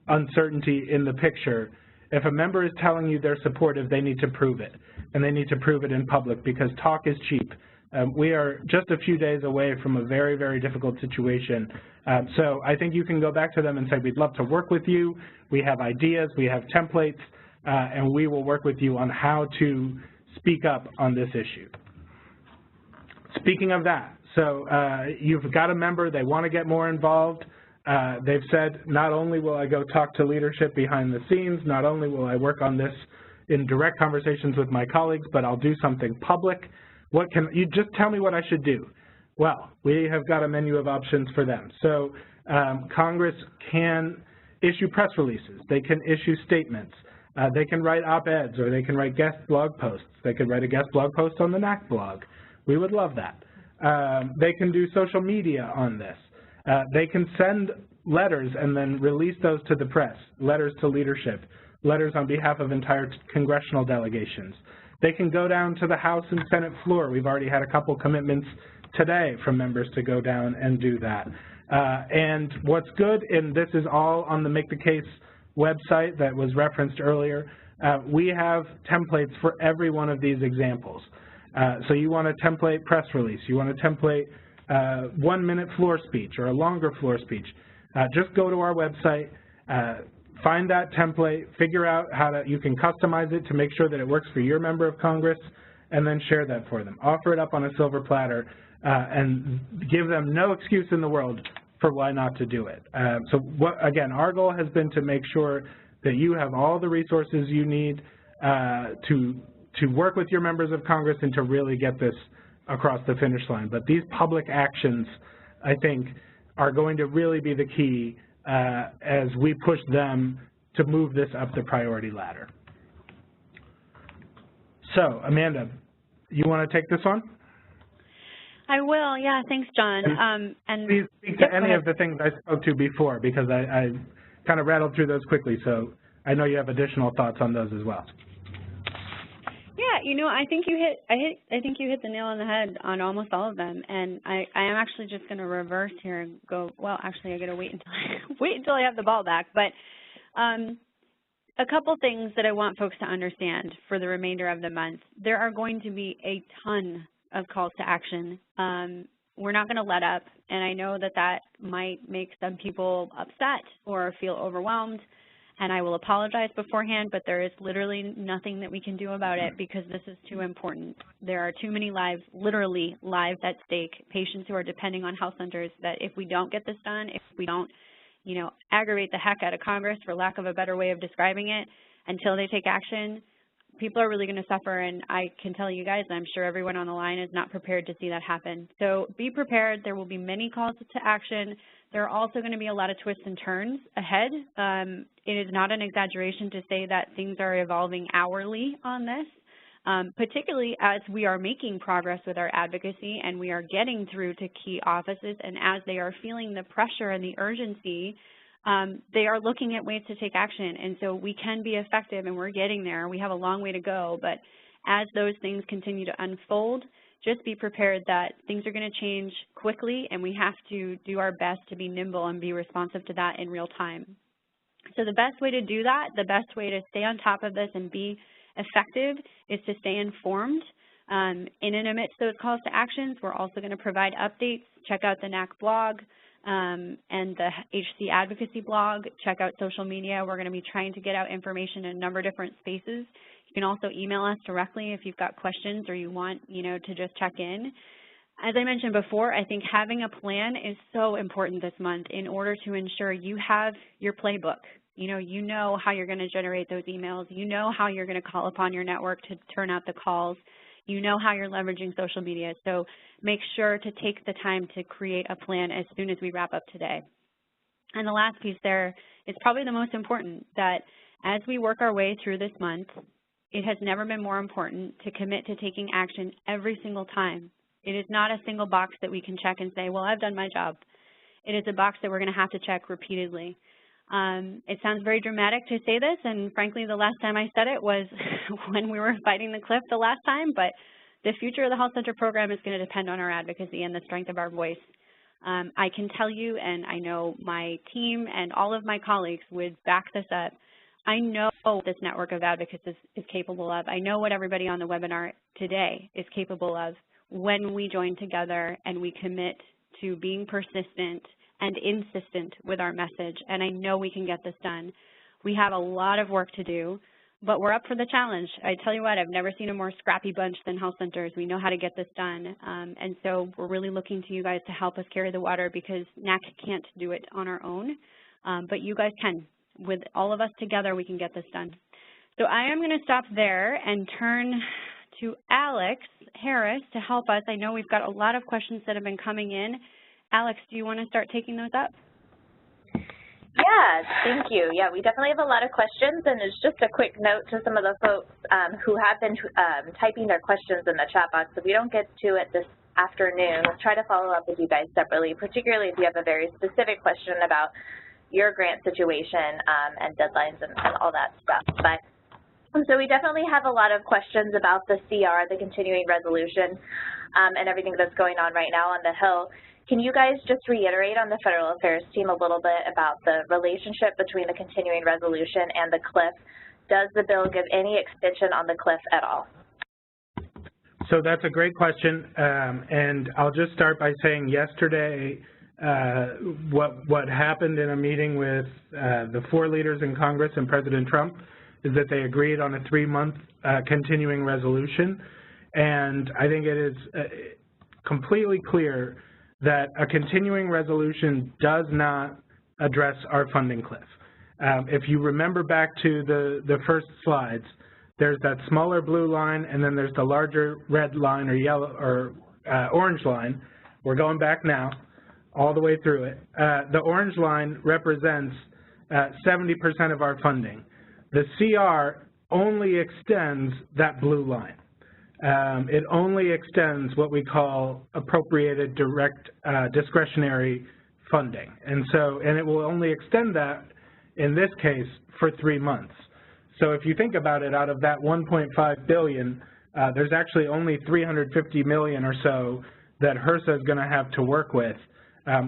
uncertainty in the picture, if a member is telling you they're supportive, they need to prove it, and they need to prove it in public, because talk is cheap. We are just a few days away from a very, very difficult situation. So I think you can go back to them and say, we'd love to work with you. We have ideas, we have templates, and we will work with you on how to speak up on this issue. Speaking of that, so you've got a member, they want to get more involved. They've said, not only will I go talk to leadership behind the scenes, not only will I work on this in direct conversations with my colleagues, but I'll do something public. What can you just tell me what I should do? Well, we have got a menu of options for them. So Congress can issue press releases. They can issue statements. They can write op-eds, or they can write guest blog posts. They could write a guest blog post on the NAC blog. We would love that. They can do social media on this. They can send letters and then release those to the press, letters to leadership, letters on behalf of entire congressional delegations. They can go down to the House and Senate floor. We've already had a couple commitments today from members to go down and do that. And what's good, and this is all on the Make the Case website that was referenced earlier, we have templates for every one of these examples. So you want a template press release, you want a template 1-minute floor speech or a longer floor speech, just go to our website, find that template, figure out how you can customize it to make sure that it works for your member of Congress, and then share that for them. Offer it up on a silver platter and give them no excuse in the world for why not to do it. So again, our goal has been to make sure that you have all the resources you need to work with your members of Congress and to really get this across the finish line. But these public actions, I think, are going to really be the key as we push them to move this up the priority ladder. So, Amanda, you want to take this one? I will, yeah, thanks, John. And please speak to any of the things I spoke to before, because I kind of rattled through those quickly, so I know you have additional thoughts on those as well. Yeah, you know, I think you hit the nail on the head on almost all of them, and I am actually just going to reverse here and go. Well, actually, I got to wait until I have the ball back. But a couple things that I want folks to understand for the remainder of the month. There are going to be a ton of calls to action. We're not going to let up, and I know that that might make some people upset or feel overwhelmed. And I will apologize beforehand, but there is literally nothing that we can do about it because this is too important. There are too many lives, literally lives at stake, patients who are depending on health centers, that if we don't get this done, if we don't, you know, aggravate the heck out of Congress, for lack of a better way of describing it, until they take action, people are really going to suffer. And I can tell you guys, I'm sure everyone on the line is not prepared to see that happen. So be prepared. There will be many calls to action. There are also going to be a lot of twists and turns ahead. It is not an exaggeration to say that things are evolving hourly on this, particularly as we are making progress with our advocacy and we are getting through to key offices, and as they are feeling the pressure and the urgency, they are looking at ways to take action. And so we can be effective, and we're getting there. We have a long way to go, but as those things continue to unfold, just be prepared that things are going to change quickly, and we have to do our best to be nimble and be responsive to that in real time. So the best way to do that, the best way to stay on top of this and be effective, is to stay informed. In and amidst those calls to actions, we're also going to provide updates. Check out the NAC blog and the HC Advocacy blog. Check out social media. We're going to be trying to get out information in a number of different spaces. You can also email us directly if you've got questions or you want, you know, to just check in. As I mentioned before, I think having a plan is so important this month in order to ensure you have your playbook. You know how you're going to generate those emails. You know how you're going to call upon your network to turn out the calls. You know how you're leveraging social media. So make sure to take the time to create a plan as soon as we wrap up today. And the last piece there is probably the most important, that as we work our way through this month, it has never been more important to commit to taking action every single time. It is not a single box that we can check and say, well, I've done my job. It is a box that we're going to have to check repeatedly. It sounds very dramatic to say this, and frankly, the last time I said it was when we were fighting the cliff the last time, but the future of the health center program is going to depend on our advocacy and the strength of our voice. I can tell you, and I know my team and all of my colleagues would back this up, I know what this network of advocates is capable of. I know what everybody on the webinar today is capable of when we join together and we commit to being persistent and insistent with our message, and I know we can get this done. We have a lot of work to do, but we're up for the challenge. I tell you what, I've never seen a more scrappy bunch than health centers. We know how to get this done, and so we're really looking to you guys to help us carry the water, because NAC can't do it on our own, but you guys can. With all of us together, we can get this done. So I am going to stop there and turn to Alex Harris to help us. I know we've got a lot of questions that have been coming in. Alex, do you want to start taking those up? Yeah, thank you. Yeah, we definitely have a lot of questions, and it's just a quick note to some of the folks who have been typing their questions in the chat box. If we don't get to it this afternoon, we'll try to follow up with you guys separately, particularly if you have a very specific question about your grant situation and deadlines and all that stuff. But so we definitely have a lot of questions about the CR, the continuing resolution, and everything that's going on right now on the Hill. Can you guys just reiterate on the Federal Affairs team a little bit about the relationship between the continuing resolution and the cliff? Does the bill give any extension on the cliff at all? So that's a great question, and I'll just start by saying yesterday, what happened in a meeting with the 4 leaders in Congress and President Trump is that they agreed on a 3-month continuing resolution. And I think it is completely clear that a continuing resolution does not address our funding cliff. If you remember back to the first slides, there's that smaller blue line, and then there's the larger red line or yellow or orange line. We're going back now, all the way through it. The orange line represents 70% of our funding. The CR only extends that blue line. it only extends what we call appropriated direct discretionary funding. And it will only extend that, in this case, for 3 months. So if you think about it, out of that $1.5 billion, there's actually only $350 million or so that HRSA is going to have to work with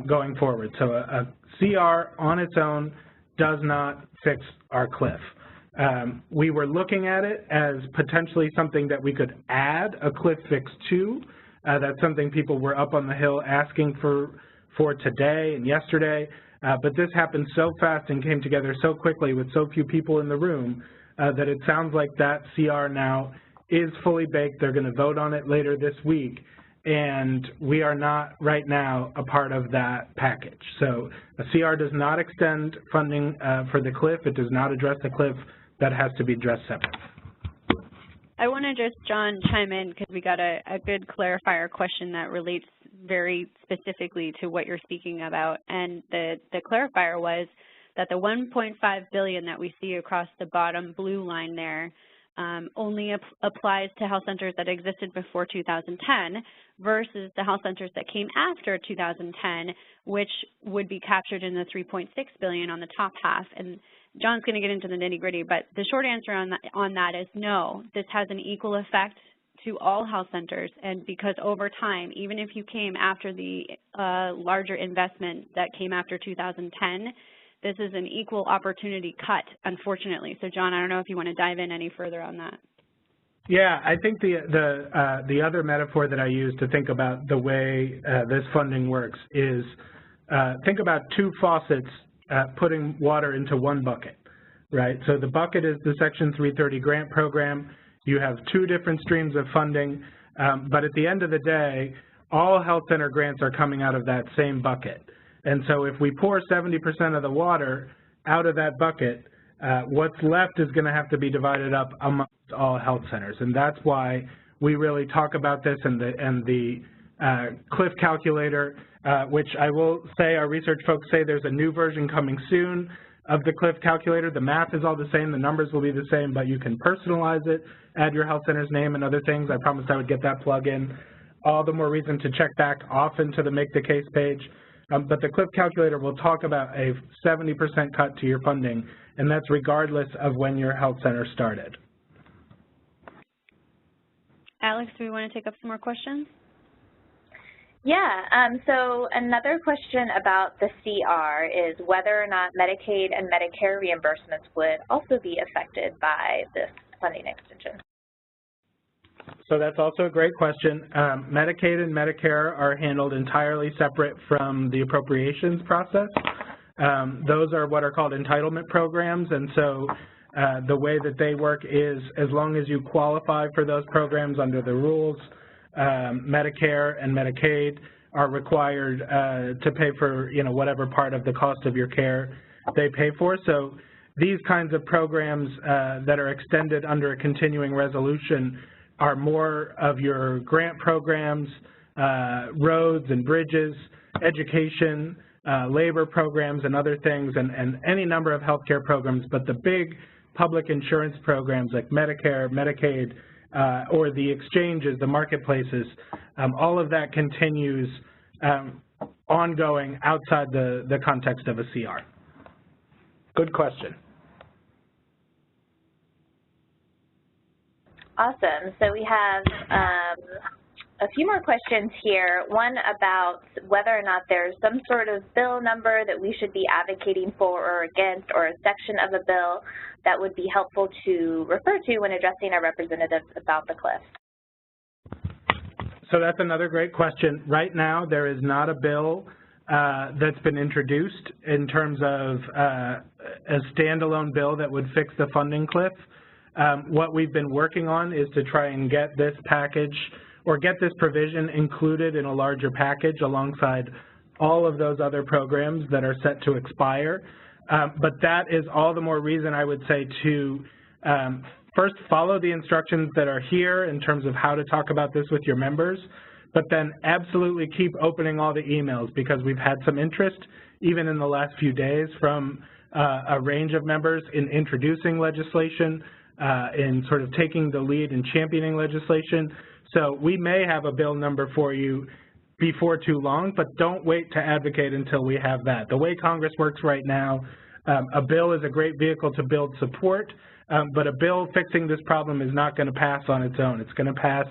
going forward. So a CR on its own does not fix our cliff. We were looking at it as potentially something that we could add a cliff fix to. That's something people were up on the Hill asking for today and yesterday. But this happened so fast and came together so quickly with so few people in the room that it sounds like that CR now is fully baked. They're going to vote on it later this week. And we are not right now a part of that package. So a CR does not extend funding for the cliff. It does not address the cliff. That has to be addressed separately. I want to just, John, chime in because we got a good clarifier question that relates very specifically to what you're speaking about. And the clarifier was that the $1.5 billion that we see across the bottom blue line there only applies to health centers that existed before 2010 versus the health centers that came after 2010, which would be captured in the $3.6 billion on the top half. And John's going to get into the nitty-gritty, but the short answer on that is no. This has an equal effect to all health centers, and because over time, even if you came after the larger investment that came after 2010, this is an equal opportunity cut, unfortunately. So, John, I don't know if you want to dive in any further on that. Yeah, I think the other metaphor that I use to think about the way this funding works is think about two faucets putting water into one bucket, right? So the bucket is the Section 330 grant program. You have two different streams of funding, but at the end of the day, all health center grants are coming out of that same bucket. And so if we pour 70% of the water out of that bucket, what's left is going to have to be divided up amongst all health centers. And that's why we really talk about this, and the cliff calculator, which I will say our research folks say there's a new version coming soon of the cliff calculator. The math is all the same, the numbers will be the same, but you can personalize it, add your health center's name and other things. I promised I would get that plug in. All the more reason to check back often to the Make the Case page. But the cliff calculator will talk about a 70% cut to your funding, and that's regardless of when your health center started. Alex, do we want to take up some more questions? Yeah, so another question about the CR is whether or not Medicaid and Medicare reimbursements would also be affected by this funding extension. So that's also a great question. Medicaid and Medicare are handled entirely separate from the appropriations process. Those are what are called entitlement programs, and so the way that they work is as long as you qualify for those programs under the rules, Medicare and Medicaid are required to pay for, whatever part of the cost of your care they pay for. So these kinds of programs that are extended under a continuing resolution are more of your grant programs, roads and bridges, education, labor programs and other things, and any number of healthcare programs. But the big public insurance programs like Medicare, Medicaid, or the exchanges, the marketplaces, all of that continues ongoing outside the context of a CR. Good question. Awesome. So we have a few more questions here. One about whether or not there's some sort of bill number that we should be advocating for or against, or a section of a bill that would be helpful to refer to when addressing our representatives about the cliff. So that's another great question. Right now, there is not a bill that's been introduced in terms of a standalone bill that would fix the funding cliff. What we've been working on is to try and get this package or get this provision included in a larger package alongside all of those other programs that are set to expire. But that is all the more reason, I would say, to first follow the instructions that are here in terms of how to talk about this with your members, but then absolutely keep opening all the emails, because we've had some interest even in the last few days from a range of members in introducing legislation in sort of taking the lead in championing legislation. So we may have a bill number for you before too long, but don't wait to advocate until we have that. The way Congress works right now, a bill is a great vehicle to build support, but a bill fixing this problem is not going to pass on its own. It's going to pass,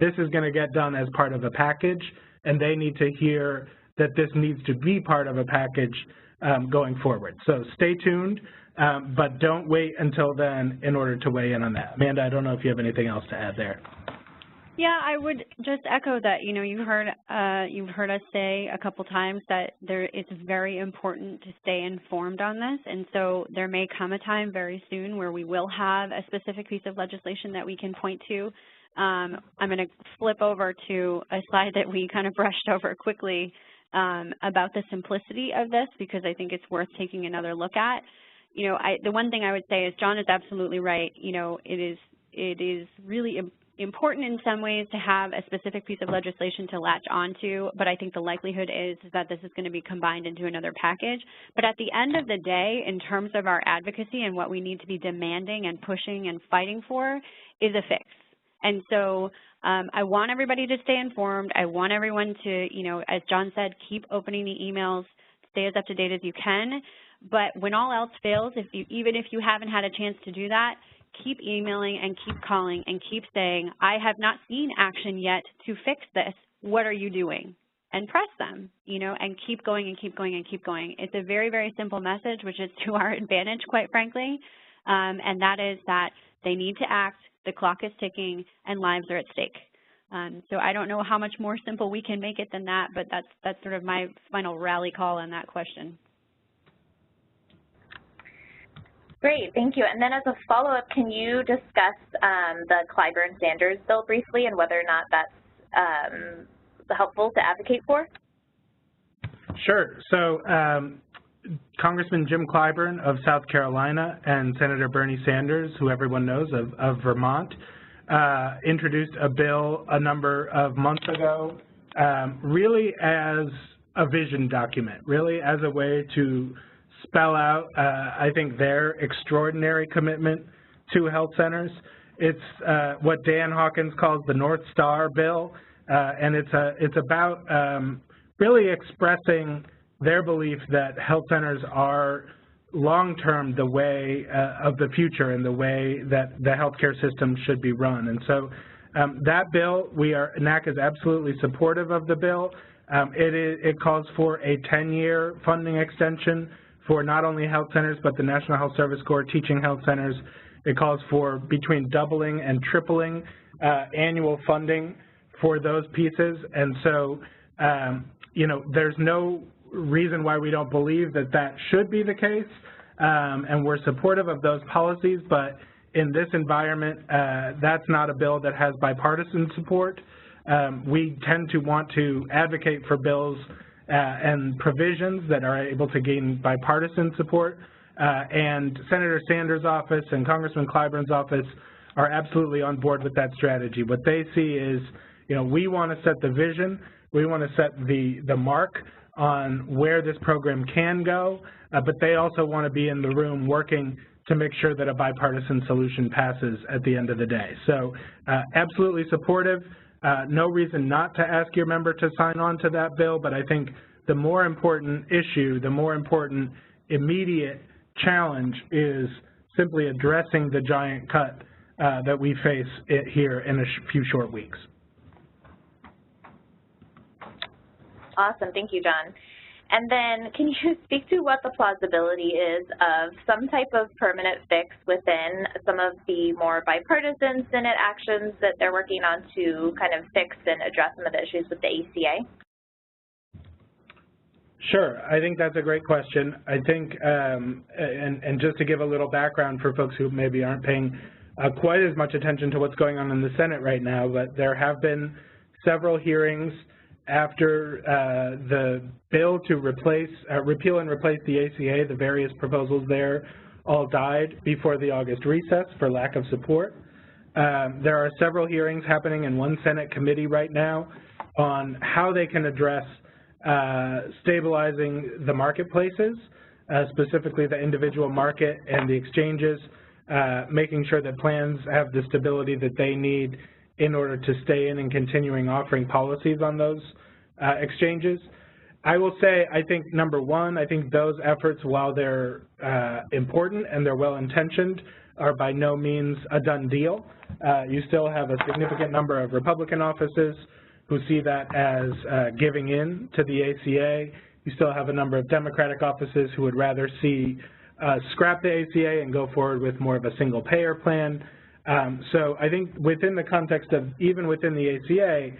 this is going to get done as part of a package, and they need to hear that this needs to be part of a package going forward. So stay tuned, but don't wait until then in order to weigh in on that. Amanda, I don't know if you have anything else to add there. Yeah, I would just echo that. You know, you've heard us say a couple times that it's very important to stay informed on this, and so there may come a time very soon where we will have a specific piece of legislation that we can point to. I'm going to flip over to a slide that we kind of brushed over quickly about the simplicity of this, because I think it's worth taking another look at. You know, the one thing I would say is John is absolutely right. You know, it is really important in some ways to have a specific piece of legislation to latch onto, but I think the likelihood is that this is going to be combined into another package. But at the end of the day, in terms of our advocacy and what we need to be demanding and pushing and fighting for is a fix. And so I want everybody to stay informed. I want everyone to, you know, as John said, keep opening the emails, stay as up to date as you can. But when all else fails, even if you haven't had a chance to do that, keep emailing and keep calling and keep saying, I have not seen action yet to fix this. What are you doing? And press them, you know, and keep going and keep going and keep going. It's a very, very simple message, which is to our advantage, quite frankly, and that is that they need to act, the clock is ticking, and lives are at stake. So I don't know how much more simple we can make it than that, but that's sort of my final rally call on that question. Great, thank you. And then as a follow-up, can you discuss the Clyburn-Sanders bill briefly and whether or not that's helpful to advocate for? Sure. So Congressman Jim Clyburn of South Carolina and Senator Bernie Sanders, who everyone knows of Vermont, introduced a bill a number of months ago, really as a vision document, really as a way to spell out, I think, their extraordinary commitment to health centers. It's what Dan Hawkins calls the Northstar bill, and it's about really expressing their belief that health centers are long-term the way of the future and the way that the healthcare system should be run. And so that bill, NAC is absolutely supportive of the bill. It calls for a 10-year funding extension for not only health centers, but the National Health Service Corps teaching health centers. It calls for between doubling and tripling annual funding for those pieces. And so, you know, there's no reason why we don't believe that that should be the case, and we're supportive of those policies, but in this environment, that's not a bill that has bipartisan support. We tend to want to advocate for bills and provisions that are able to gain bipartisan support, and Senator Sanders' office and Congressman Clyburn's office are absolutely on board with that strategy. What they see is, you know, we want to set the vision, we want to set the mark on where this program can go, but they also want to be in the room working to make sure that a bipartisan solution passes at the end of the day. So absolutely supportive. No reason not to ask your member to sign on to that bill, but I think the more important issue, the more important immediate challenge is simply addressing the giant cut that we face here in a few short weeks. Awesome, thank you, John. And then can you speak to what the plausibility is of some type of permanent fix within some of the more bipartisan Senate actions that they're working on to kind of fix and address some of the issues with the ACA? Sure, I think that's a great question. I think, and just to give a little background for folks who maybe aren't paying quite as much attention to what's going on in the Senate right now, but there have been several hearings after the bill to repeal and replace the ACA, the various proposals there all died before the August recess for lack of support. There are several hearings happening in one Senate committee right now on how they can address stabilizing the marketplaces, specifically the individual market and the exchanges, making sure that plans have the stability that they need in order to stay in and continuing offering policies on those exchanges. I will say, I think, number one, I think those efforts, while they're important and they're well-intentioned, are by no means a done deal. You still have a significant number of Republican offices who see that as giving in to the ACA. You still have a number of Democratic offices who would rather see scrap the ACA and go forward with more of a single-payer plan. So I think within the context of, even within the ACA,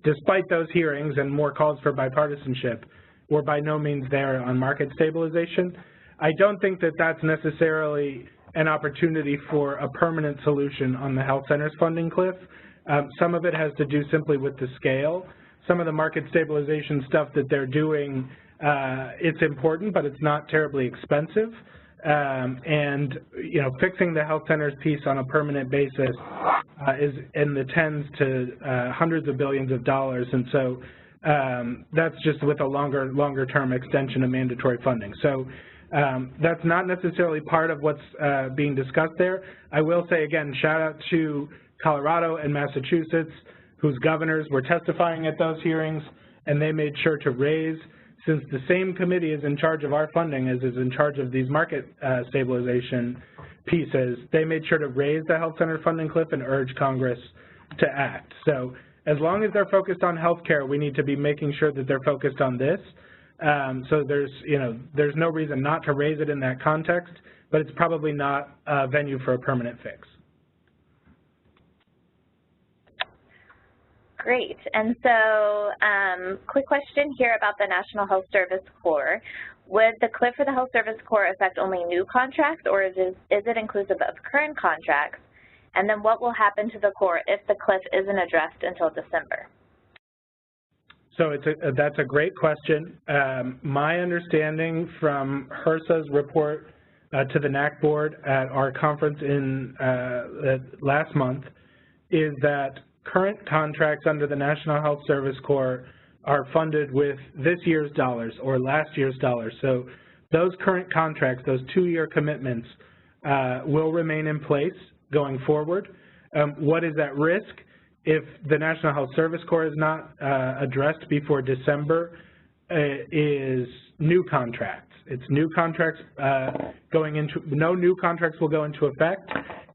despite those hearings and more calls for bipartisanship, we're by no means there on market stabilization. I don't think that that's necessarily an opportunity for a permanent solution on the health centers funding cliff. Some of it has to do simply with the scale. Some of the market stabilization stuff that they're doing, it's important, but it's not terribly expensive. And, you know, fixing the health centers piece on a permanent basis is in the tens to hundreds of billions of dollars. And so that's just with a longer term extension of mandatory funding. So that's not necessarily part of what's being discussed there. I will say, again, shout out to Colorado and Massachusetts, whose governors were testifying at those hearings, and they made sure to raise, since the same committee is in charge of our funding as is in charge of these market stabilization pieces, they made sure to raise the health center funding cliff and urge Congress to act. So as long as they're focused on health care, we need to be making sure that they're focused on this. So there's no reason not to raise it in that context, but it's probably not a venue for a permanent fix. Great. And so quick question here about the National Health Service Corps. Would the cliff for the Health Service Corps affect only new contracts, or is it inclusive of current contracts? And then what will happen to the Corps if the cliff isn't addressed until December? So that's a great question. My understanding from HRSA's report to the NAC board at our conference in last month is that current contracts under the National Health Service Corps are funded with this year's dollars or last year's dollars. So those current contracts, those 2-year commitments, will remain in place going forward. What is at risk if the National Health Service Corps is not addressed before December is new contracts. It's new contracts going into, no new contracts will go into effect,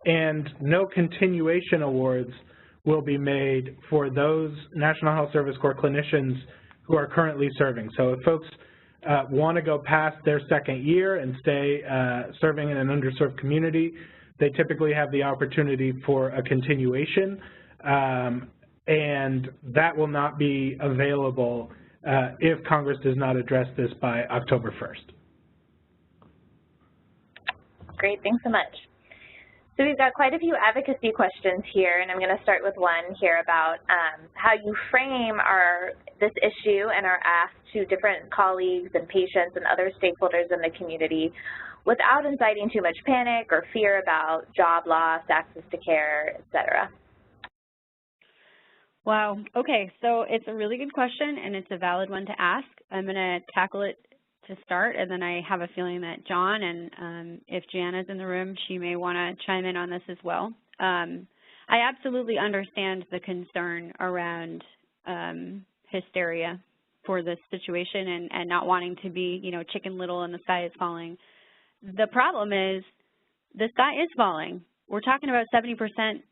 and no continuation awards will be made for those National Health Service Corps clinicians who are currently serving. So if folks want to go past their second year and stay serving in an underserved community, they typically have the opportunity for a continuation, and that will not be available if Congress does not address this by October 1st. Great, thanks so much. So we've got quite a few advocacy questions here, and I'm going to start with one here about how you frame this issue and our ask to different colleagues and patients and other stakeholders in the community without inciting too much panic or fear about job loss, access to care, et cetera. Wow. Okay, so it's a really good question, and it's a valid one to ask. I'm going to tackle it to start, and then I have a feeling that John and if Jana's in the room, she may want to chime in on this as well. I absolutely understand the concern around hysteria for this situation and not wanting to be, you know, Chicken Little and the sky is falling. The problem is the sky is falling. We're talking about 70%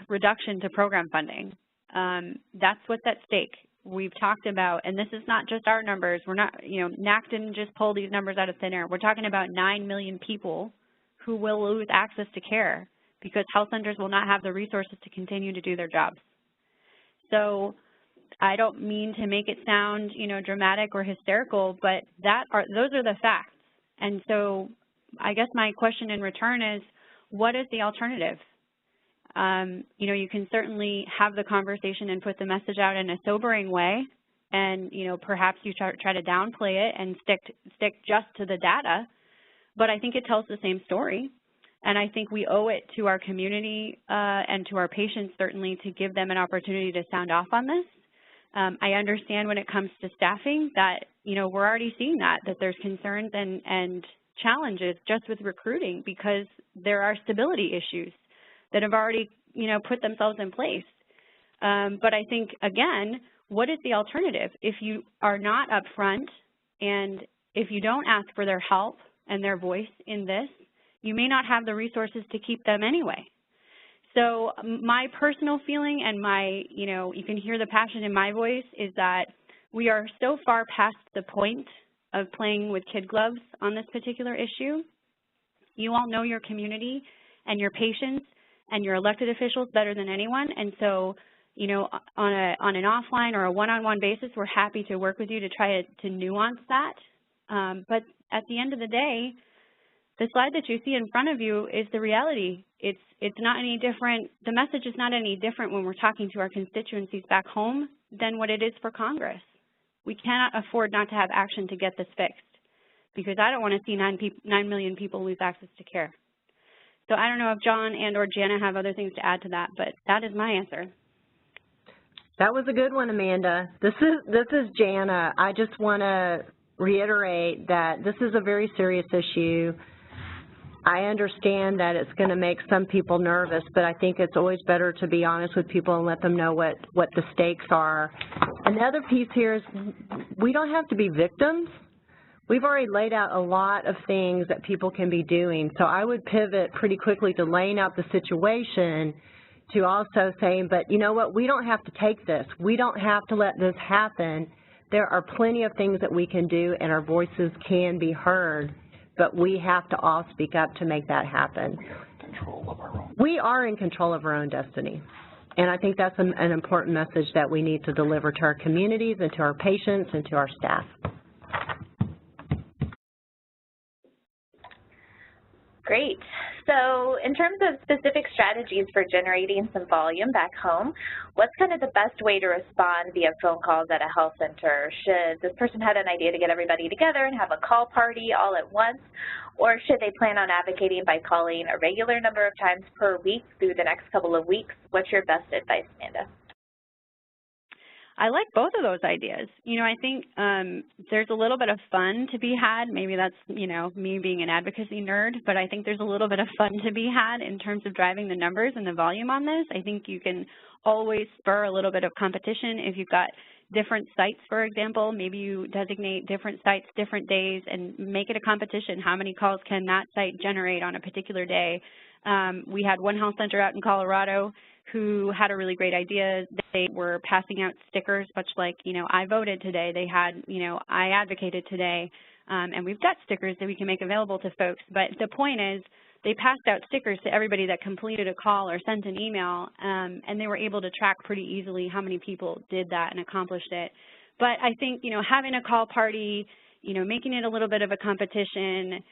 reduction to program funding. That's what's at stake. We've talked about, and this is not just our numbers, we're not, you know, NAC didn't just pull these numbers out of thin air. We're talking about 9 million people who will lose access to care because health centers will not have the resources to continue to do their jobs. So I don't mean to make it sound, you know, dramatic or hysterical, but those are the facts. And so I guess my question in return is, what is the alternative? You know, you can certainly have the conversation and put the message out in a sobering way, and, you know, perhaps you try to downplay it and stick just to the data, but I think it tells the same story, and I think we owe it to our community and to our patients, certainly, to give them an opportunity to sound off on this. I understand when it comes to staffing that, you know, we're already seeing that there's concerns and challenges just with recruiting because there are stability issues that have already, put themselves in place. But I think, again, what is the alternative? If you are not upfront and if you don't ask for their help and their voice in this, you may not have the resources to keep them anyway. So my personal feeling and my, you can hear the passion in my voice is that we are so far past the point of playing with kid gloves on this particular issue. You all know your community and your patients and your elected officials better than anyone, and so, on an offline or a one-on-one basis, we're happy to work with you to try to nuance that. But at the end of the day, the slide that you see in front of you is the reality. It's not any different. The message is not any different when we're talking to our constituencies back home than what it is for Congress. We cannot afford not to have action to get this fixed because I don't want to see 9 million people lose access to care. So I don't know if John and or Jana have other things to add to that, but that is my answer. That was a good one, Amanda. This is Jana. I just want to reiterate that this is a very serious issue. I understand that it's going to make some people nervous, but I think it's always better to be honest with people and let them know what the stakes are. Another piece here is we don't have to be victims. We've already laid out a lot of things that people can be doing, so I would pivot pretty quickly to laying out the situation to also saying, but you know what, we don't have to take this. We don't have to let this happen. There are plenty of things that we can do and our voices can be heard, but we have to all speak up to make that happen. We are in control of our own destiny. And I think that's an important message that we need to deliver to our communities and to our patients and to our staff. Great. So in terms of specific strategies for generating some volume back home, what's kind of the best way to respond via phone calls at a health center? Should this person have an idea to get everybody together and have a call party all at once? Or should they plan on advocating by calling a regular number of times per week through the next couple of weeks? What's your best advice, Amanda? I like both of those ideas. I think there's a little bit of fun to be had. Maybe that's, me being an advocacy nerd, but I think there's a little bit of fun to be had in terms of driving the numbers and the volume on this. I think you can always spur a little bit of competition. If you've got different sites, for example, maybe you designate different sites, different days, and make it a competition. How many calls can that site generate on a particular day? We had one health center out in Colorado who had a really great idea. They were passing out stickers, much like, I voted today. They had, I advocated today, and we've got stickers that we can make available to folks. But the point is, they passed out stickers to everybody that completed a call or sent an email, and they were able to track pretty easily how many people did that and accomplished it. But I think, having a call party, making it a little bit of a competition,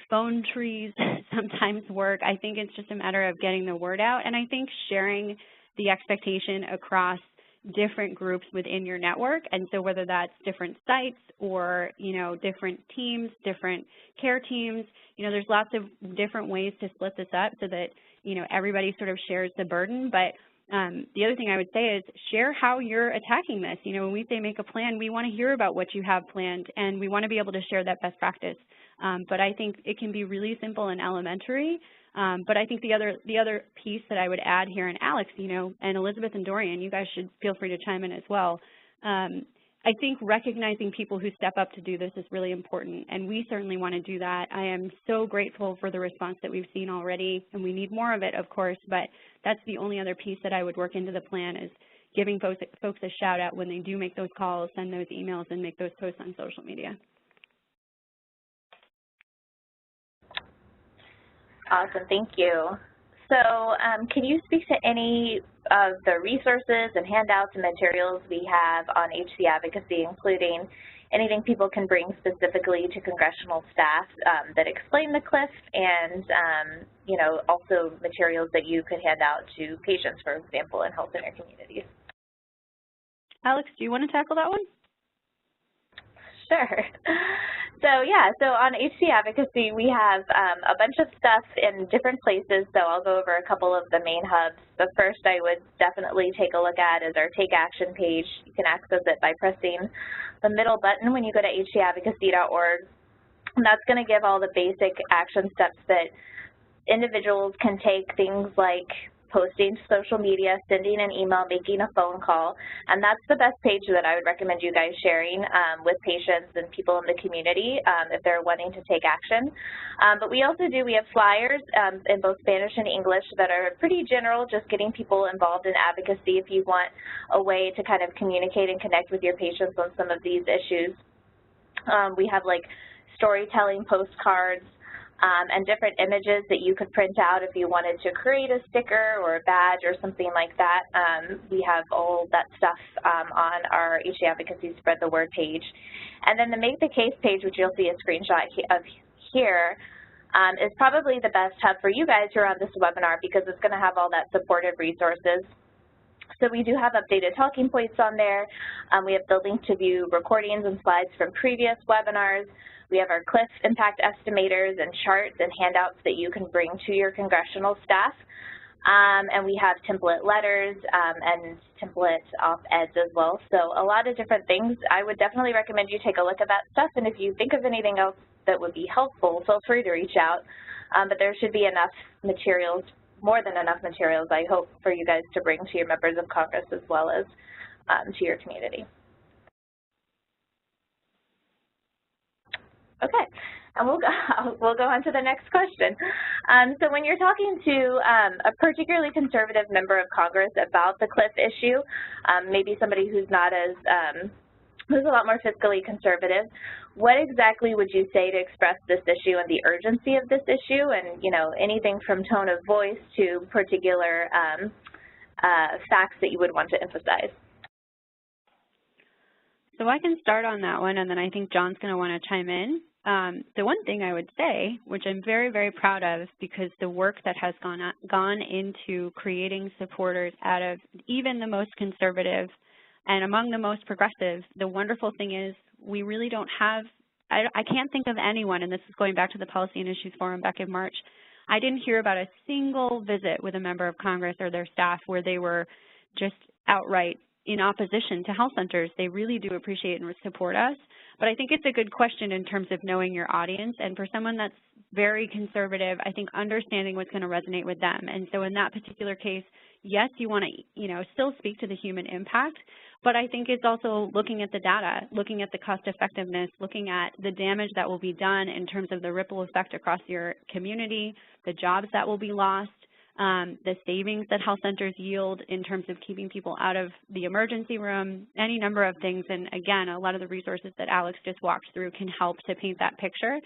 phone trees sometimes work. I think it's just a matter of getting the word out, and I think sharing the expectation across different groups within your network. And so whether that's different sites or, different teams, different care teams, there's lots of different ways to split this up so that, everybody sort of shares the burden. But the other thing I would say is share how you're attacking this. When we say make a plan, we want to hear about what you have planned, and we want to be able to share that best practice. But I think it can be really simple and elementary. But I think the other piece that I would add here, and Alex, and Elizabeth and Dorian, you guys should feel free to chime in as well. I think recognizing people who step up to do this is really important, and we certainly want to do that. I am so grateful for the response that we've seen already, and we need more of it, of course, but that's the only other piece that I would work into the plan is giving folks a shout out when they do make those calls, send those emails, and make those posts on social media. Awesome, thank you. So can you speak to any of the resources and handouts and materials we have on HC advocacy, including anything people can bring specifically to congressional staff that explain the CLIF and, also materials that you could hand out to patients, for example, in health center communities? Alex, do you want to tackle that one? Sure. So on HC Advocacy, we have a bunch of stuff in different places, so I'll go over a couple of the main hubs. The first I would definitely take a look at is our Take Action page. You can access it by pressing the middle button when you go to hcadvocacy.org. And that's going to give all the basic action steps that individuals can take, things like posting to social media, sending an email, making a phone call, and that's the best page that I would recommend you guys sharing with patients and people in the community if they're wanting to take action. But we have flyers in both Spanish and English that are pretty general, just getting people involved in advocacy if you want a way to kind of communicate and connect with your patients on some of these issues. We have like storytelling postcards, and different images that you could print out if you wanted to create a sticker or a badge or something like that. We have all that stuff on our HA Advocacy Spread the Word page. And then the Make the Case page, which you'll see a screenshot of here, is probably the best hub for you guys who are on this webinar because it's going to have all that supportive resources. So we do have updated talking points on there. We have the link to view recordings and slides from previous webinars. We have our CLIF impact estimators and charts and handouts that you can bring to your congressional staff. And we have template letters and template op-eds as well. So a lot of different things. I would definitely recommend you take a look at that stuff. And if you think of anything else that would be helpful, feel free to reach out. But there should be enough materials, more than enough materials, I hope, for you guys to bring to your members of Congress as well as to your community. Okay, and we'll go on to the next question. So when you're talking to a particularly conservative member of Congress about the CLIF issue, maybe somebody who's not as, who's a lot more fiscally conservative, what exactly would you say to express this issue and the urgency of this issue, and anything from tone of voice to particular facts that you would want to emphasize? So I can start on that one, and then I think John's going to want to chime in. The one thing I would say, which I'm very, very proud of, because the work that has gone into creating supporters out of even the most conservative and among the most progressive, the wonderful thing is we really don't have, I can't think of anyone, and this is going back to the Policy and Issues Forum back in March, I didn't hear about a single visit with a member of Congress or their staff where they were just outright in opposition to health centers. They really do appreciate and support us. But I think it's a good question in terms of knowing your audience. And for someone that's very conservative, I think understanding what's going to resonate with them. And so in that particular case, yes, you want to, still speak to the human impact, but I think it's also looking at the data, looking at the cost effectiveness, looking at the damage that will be done in terms of the ripple effect across your community, the jobs that will be lost, the savings that health centers yield in terms of keeping people out of the emergency room, any number of things. And again, a lot of the resources that Alex just walked through can help to paint that picture.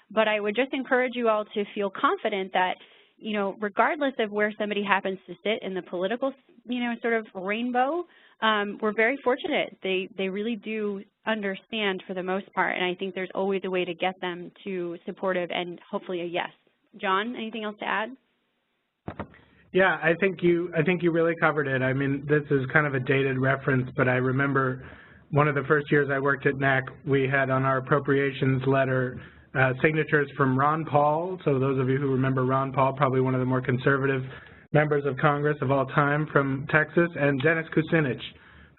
But I would just encourage you all to feel confident that, regardless of where somebody happens to sit in the political, sort of rainbow, we're very fortunate. They really do understand for the most part, and I think there's always a way to get them to supportive and hopefully a yes. John, anything else to add? Yeah, I think you really covered it. I mean, this is kind of a dated reference, but I remember one of the first years I worked at NAC, we had on our appropriations letter signatures from Ron Paul. So those of you who remember Ron Paul, probably one of the more conservative members of Congress of all time from Texas, and Dennis Kucinich,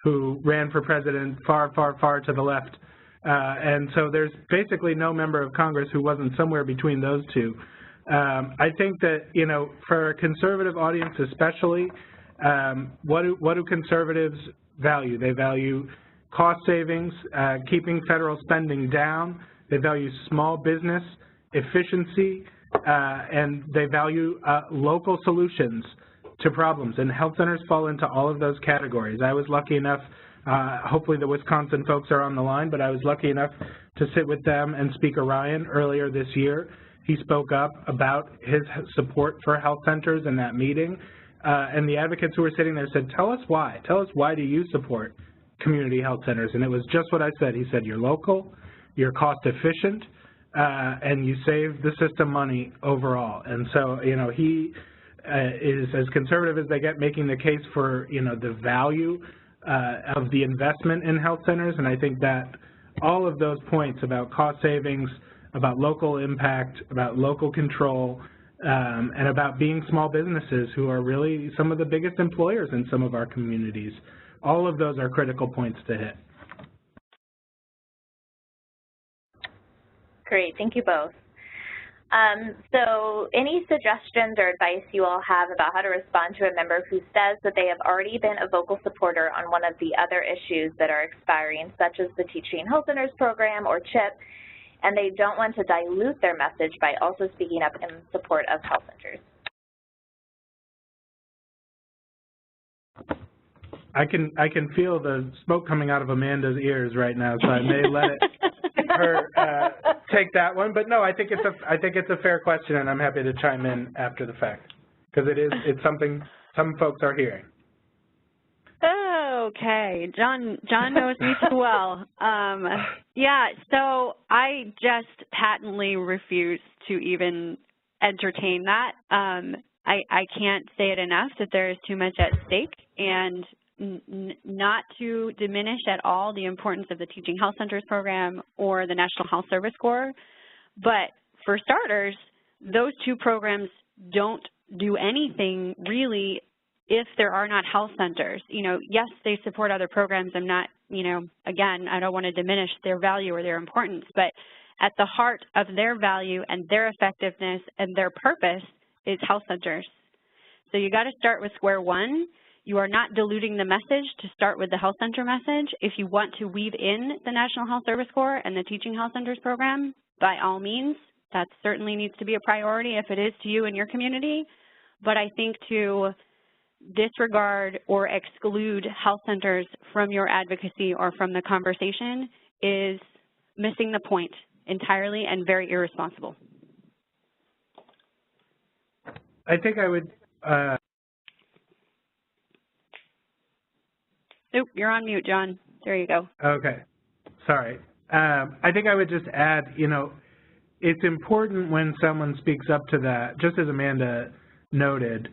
who ran for president far, far, far to the left. And so there's basically no member of Congress who wasn't somewhere between those two. I think that, for a conservative audience especially, what do conservatives value? They value cost savings, keeping federal spending down. They value small business, efficiency, and they value local solutions to problems. And health centers fall into all of those categories. I was lucky enough, hopefully the Wisconsin folks are on the line, but I was lucky enough to sit with them and Speaker Ryan earlier this year. He spoke up about his support for health centers in that meeting, and the advocates who were sitting there said, tell us why. Tell us why do you support community health centers? And it was just what I said. He said, you're local, you're cost efficient, and you save the system money overall. And so, he is as conservative as they get, making the case for, the value of the investment in health centers. And I think that all of those points about cost savings, about local impact, about local control, and about being small businesses who are really some of the biggest employers in some of our communities. All of those are critical points to hit. Great, thank you both. So any suggestions or advice you all have about how to respond to a member who says that they have already been a vocal supporter on one of the other issues that are expiring, such as the Teaching Health Centers program or CHIP, and they don't want to dilute their message by also speaking up in support of health centers? I can feel the smoke coming out of Amanda's ears right now, so I may let her take that one. But no, I think it's a fair question, and I'm happy to chime in after the fact because it's something some folks are hearing. Okay, John knows me too well. Yeah, so I just patently refuse to even entertain that. I can't say it enough that there is too much at stake, and not to diminish at all the importance of the Teaching Health Centers program or the National Health Service Corps, but for starters, those two programs don't do anything really if there are not health centers. You know, yes, they support other programs. I'm not, you know, again, I don't want to diminish their value or their importance, but at the heart of their value and their effectiveness and their purpose is health centers. So you got to start with square one. You are not diluting the message to start with the health center message. If you want to weave in the National Health Service Corps and the Teaching Health Centers program, by all means, that certainly needs to be a priority if it is to you and your community. But I think to disregard or exclude health centers from your advocacy or from the conversation is missing the point entirely and very irresponsible. I think I would Oop, you're on mute, John. There you go. Okay. Sorry. I think I would just add, you know, it's important when someone speaks up to that, just as Amanda noted,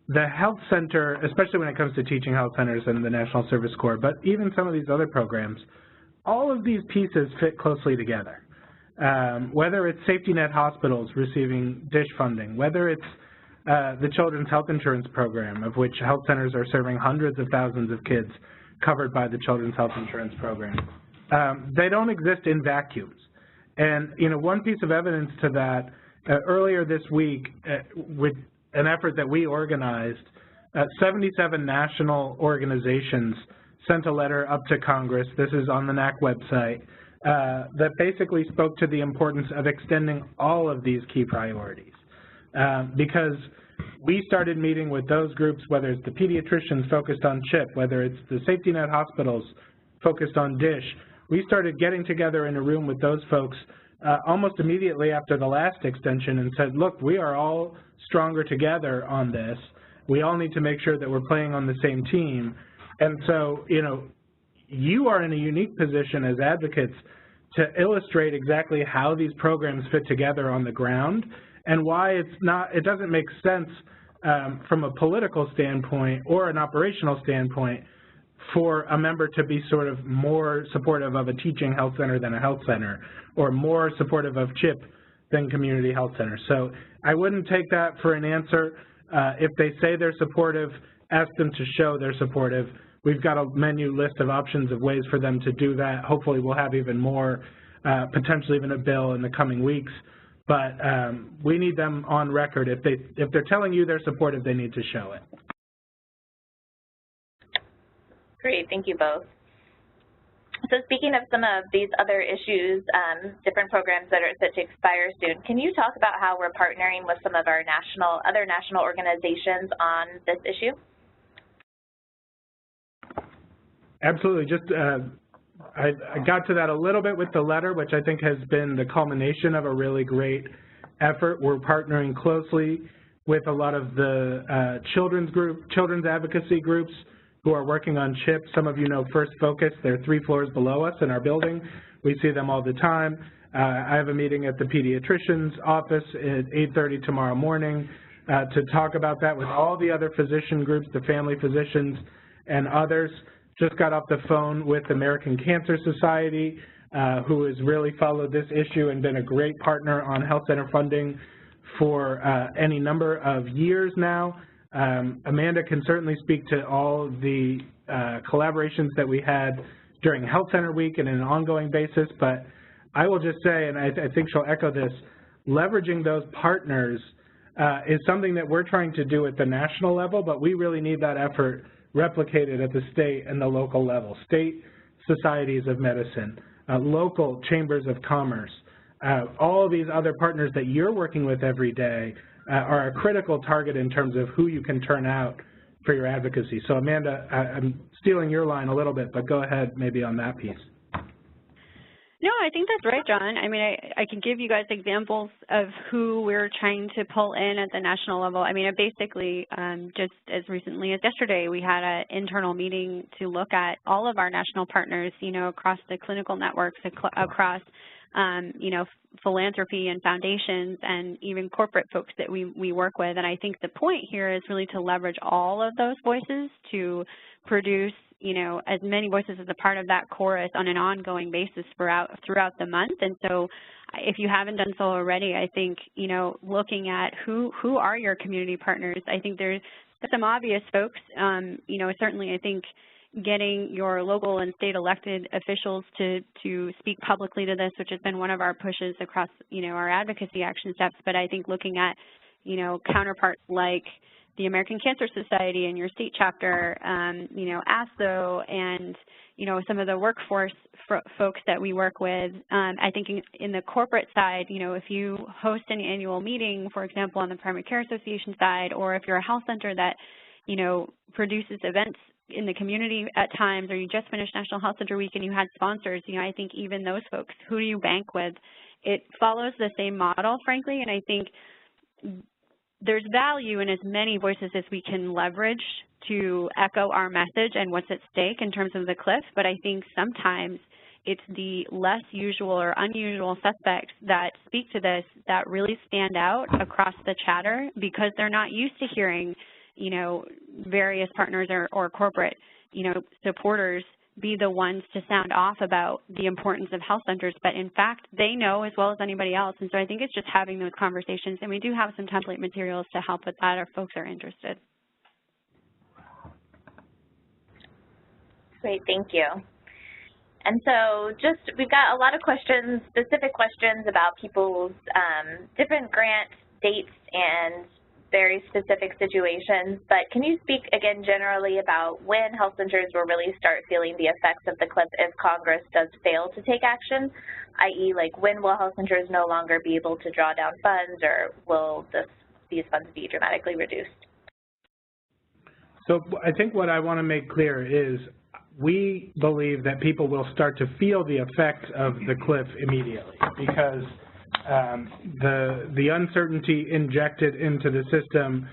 the health center, especially when it comes to teaching health centers and the National Service Corps, but even some of these other programs, all of these pieces fit closely together. Whether it's safety net hospitals receiving DISH funding, whether it's the Children's Health Insurance Program, of which health centers are serving hundreds of thousands of kids covered by the Children's Health Insurance Program. They don't exist in vacuums. And, you know, one piece of evidence to that, earlier this week, with an effort that we organized, 77 national organizations sent a letter up to Congress, this is on the NAC website, that basically spoke to the importance of extending all of these key priorities. Because we started meeting with those groups, whether it's the pediatricians focused on CHIP, whether it's the safety net hospitals focused on DISH, we started getting together in a room with those folks almost immediately after the last extension and said, look, we are all stronger together on this. We all need to make sure that we're playing on the same team. And so, you know, you are in a unique position as advocates to illustrate exactly how these programs fit together on the ground and why it doesn't make sense from a political standpoint or an operational standpoint for a member to be sort of more supportive of a teaching health center than a health center, or more supportive of CHIP than community health centers. So I wouldn't take that for an answer. If they say they're supportive, ask them to show they're supportive. We've got a menu list of options of ways for them to do that. Hopefully we'll have even more, potentially even a bill in the coming weeks. But we need them on record. If they're telling you they're supportive, they need to show it. Great, thank you both. So speaking of some of these other issues, different programs that are set to expire soon, can you talk about how we're partnering with some of our other national organizations on this issue? Absolutely. Just I got to that a little bit with the letter, which I think has been the culmination of a really great effort. We're partnering closely with a lot of the children's advocacy groups who are working on CHIP. Some of you know First Focus. They're 3 floors below us in our building. We see them all the time. I have a meeting at the pediatrician's office at 8:30 tomorrow morning to talk about that with all the other physician groups, the family physicians and others. Just got off the phone with the American Cancer Society, who has really followed this issue and been a great partner on health center funding for any number of years now. Amanda can certainly speak to all the collaborations that we had during Health Center Week and on an ongoing basis, but I will just say, and I think she'll echo this, leveraging those partners is something that we're trying to do at the national level, but we really need that effort replicated at the state and the local level. State societies of medicine, local chambers of commerce, all of these other partners that you're working with every day are a critical target in terms of who you can turn out for your advocacy. So Amanda, I'm stealing your line a little bit, but go ahead maybe on that piece. No, I think that's right, John. I mean, I can give you guys examples of who we're trying to pull in at the national level. I mean, basically, just as recently as yesterday, we had an internal meeting to look at all of our national partners, you know, across the clinical networks, across, you know, philanthropy and foundations and even corporate folks that we work with. And I think the point here is really to leverage all of those voices to produce, you know, as many voices as a part of that chorus on an ongoing basis throughout the month. And so if you haven't done so already, I think, you know, looking at who are your community partners, I think there's some obvious folks, you know, certainly I think getting your local and state elected officials to speak publicly to this, which has been one of our pushes across, you know, our advocacy action steps. But I think looking at, you know, counterparts like the American Cancer Society and your state chapter, you know, ASTHO, and, you know, some of the workforce folks that we work with. I think in the corporate side, you know, if you host an annual meeting, for example, on the Primary Care Association side, or if you're a health center that, you know, produces events in the community at times, or you just finished National Health Center Week and you had sponsors, you know, I think even those folks, who do you bank with? It follows the same model, frankly, and I think there's value in as many voices as we can leverage to echo our message and what's at stake in terms of the cliff, but I think sometimes it's the less usual or unusual suspects that speak to this that really stand out across the chatter because they're not used to hearing, you know, various partners or corporate, you know, supporters be the ones to sound off about the importance of health centers, but in fact, they know as well as anybody else. And so I think it's just having those conversations, and we do have some template materials to help with that if folks are interested. Great, thank you. And so we've got a lot of questions, specific questions about people's different grant dates and very specific situations, but can you speak again generally about when health centers will really start feeling the effects of the cliff if Congress does fail to take action, i.e. like when will health centers no longer be able to draw down funds, or will these funds be dramatically reduced? So I think what I want to make clear is we believe that people will start to feel the effects of the cliff immediately because the uncertainty injected into the system,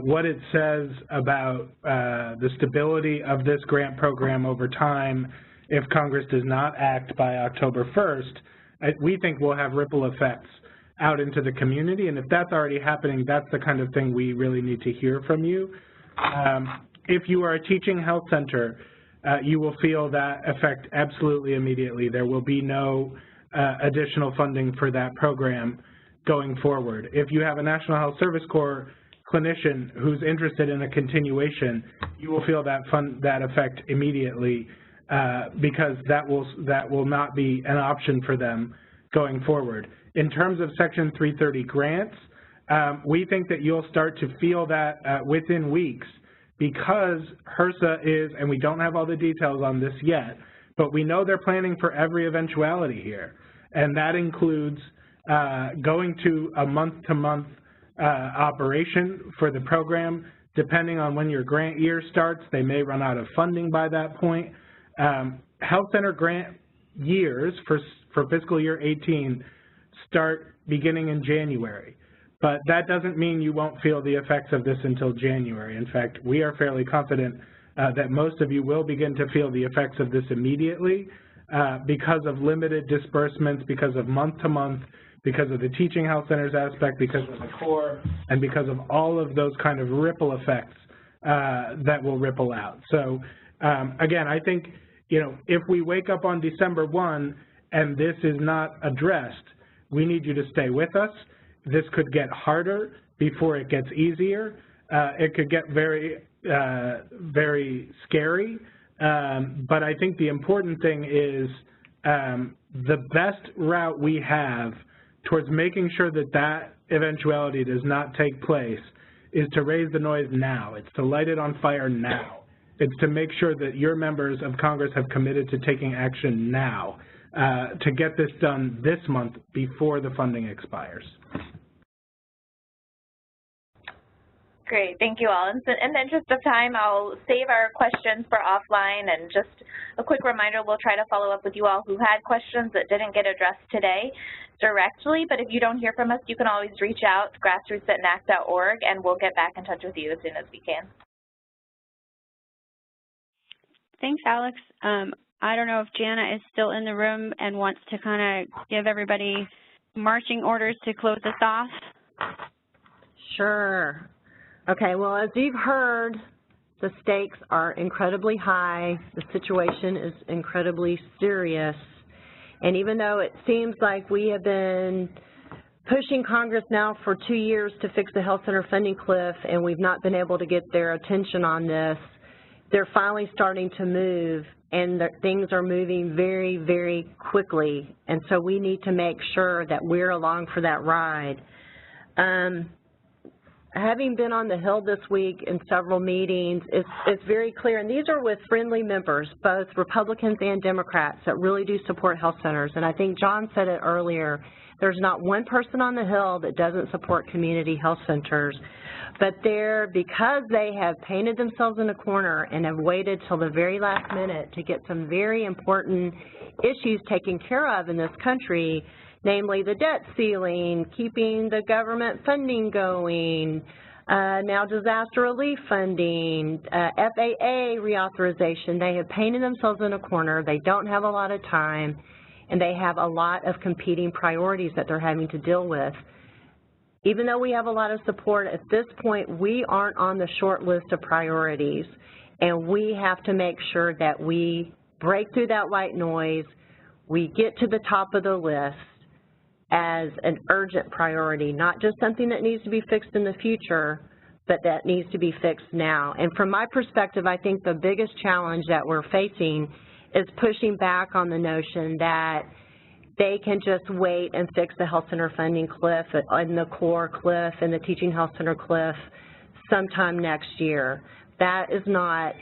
what it says about the stability of this grant program over time, if Congress does not act by October 1st, we think will have ripple effects out into the community. And if that's already happening, that's the kind of thing we really need to hear from you. If you are a teaching health center, you will feel that effect absolutely immediately. There will be no additional funding for that program going forward. If you have a National Health Service Corps clinician who's interested in a continuation, you will feel that effect immediately because that will not be an option for them going forward. In terms of Section 330 grants, we think that you'll start to feel that within weeks because HRSA is, and we don't have all the details on this yet, but we know they're planning for every eventuality here, and that includes going to a month-to-month operation for the program. Depending on when your grant year starts, they may run out of funding by that point. Health center grant years for fiscal year 18 start beginning in January, but that doesn't mean you won't feel the effects of this until January. In fact, we are fairly confident that most of you will begin to feel the effects of this immediately because of limited disbursements, because of month-to-month, because of the teaching health centers aspect, because of the core, and because of all of those kind of ripple effects that will ripple out. So again, I think, you know, if we wake up on December 1 and this is not addressed, we need you to stay with us. This could get harder before it gets easier. It could get very very scary, but I think the important thing is the best route we have towards making sure that that eventuality does not take place is to raise the noise now. It's to light it on fire now. It's to make sure that your members of Congress have committed to taking action now to get this done this month before the funding expires. Great, thank you all. And in the interest of time, I'll save our questions for offline, and just a quick reminder, we'll try to follow up with you all who had questions that didn't get addressed today directly, but if you don't hear from us, you can always reach out to grassroots@nac.org, and we'll get back in touch with you as soon as we can. Thanks, Alex. I don't know if Jana is still in the room and wants to kind of give everybody marching orders to close us off. Sure. Okay, well, as you've heard, the stakes are incredibly high. The situation is incredibly serious. And even though it seems like we have been pushing Congress now for 2 years to fix the health center funding cliff, and we've not been able to get their attention on this, they're finally starting to move, and things are moving very, very quickly. And so we need to make sure that we're along for that ride. Having been on the Hill this week in several meetings, it's very clear, and these are with friendly members, both Republicans and Democrats, that really do support health centers. And I think John said it earlier, there's not one person on the Hill that doesn't support community health centers. But because they have painted themselves in a corner and have waited till the very last minute to get some very important issues taken care of in this country, namely the debt ceiling, keeping the government funding going, now disaster relief funding, FAA reauthorization. They have painted themselves in a corner. They don't have a lot of time, and they have a lot of competing priorities that they're having to deal with. Even though we have a lot of support, at this point, we aren't on the short list of priorities, and we have to make sure that we break through that white noise, we get to the top of the list as an urgent priority, not just something that needs to be fixed in the future, but that needs to be fixed now. And from my perspective, I think the biggest challenge that we're facing is pushing back on the notion that they can just wait and fix the health center funding cliff and the core cliff and the teaching health center cliff sometime next year. That is not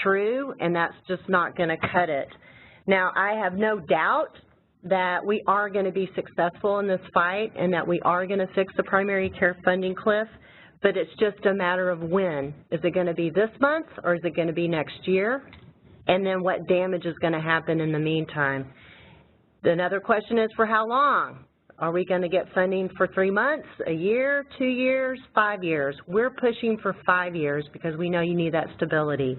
true, and that's just not going to cut it. Now, I have no doubt that we are going to be successful in this fight and that we are going to fix the primary care funding cliff, but it's just a matter of when. Is it going to be this month or is it going to be next year? And then what damage is going to happen in the meantime? Another question is, for how long? Are we going to get funding for 3 months, a year, 2 years, 5 years? We're pushing for 5 years because we know you need that stability.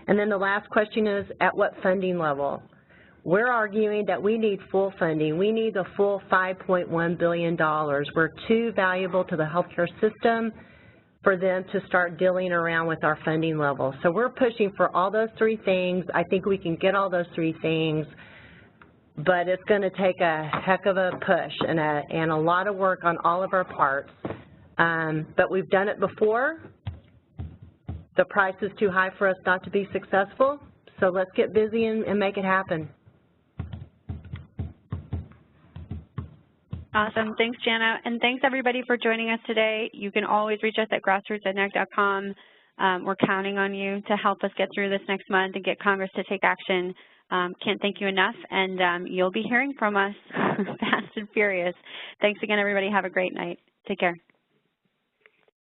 And then the last question is, at what funding level? We're arguing that we need full funding. We need the full $5.1 billion. We're too valuable to the healthcare system for them to start dealing around with our funding level. So we're pushing for all those 3 things. I think we can get all those 3 things, but it's going to take a heck of a push and a lot of work on all of our parts. But we've done it before. The price is too high for us not to be successful, so let's get busy and make it happen. Awesome. Thanks, Jana. And thanks, everybody, for joining us today. You can always reach us at grassroots@nac.com. We're counting on you to help us get through this next month and get Congress to take action. Can't thank you enough, and you'll be hearing from us fast and furious. Thanks again, everybody. Have a great night. Take care.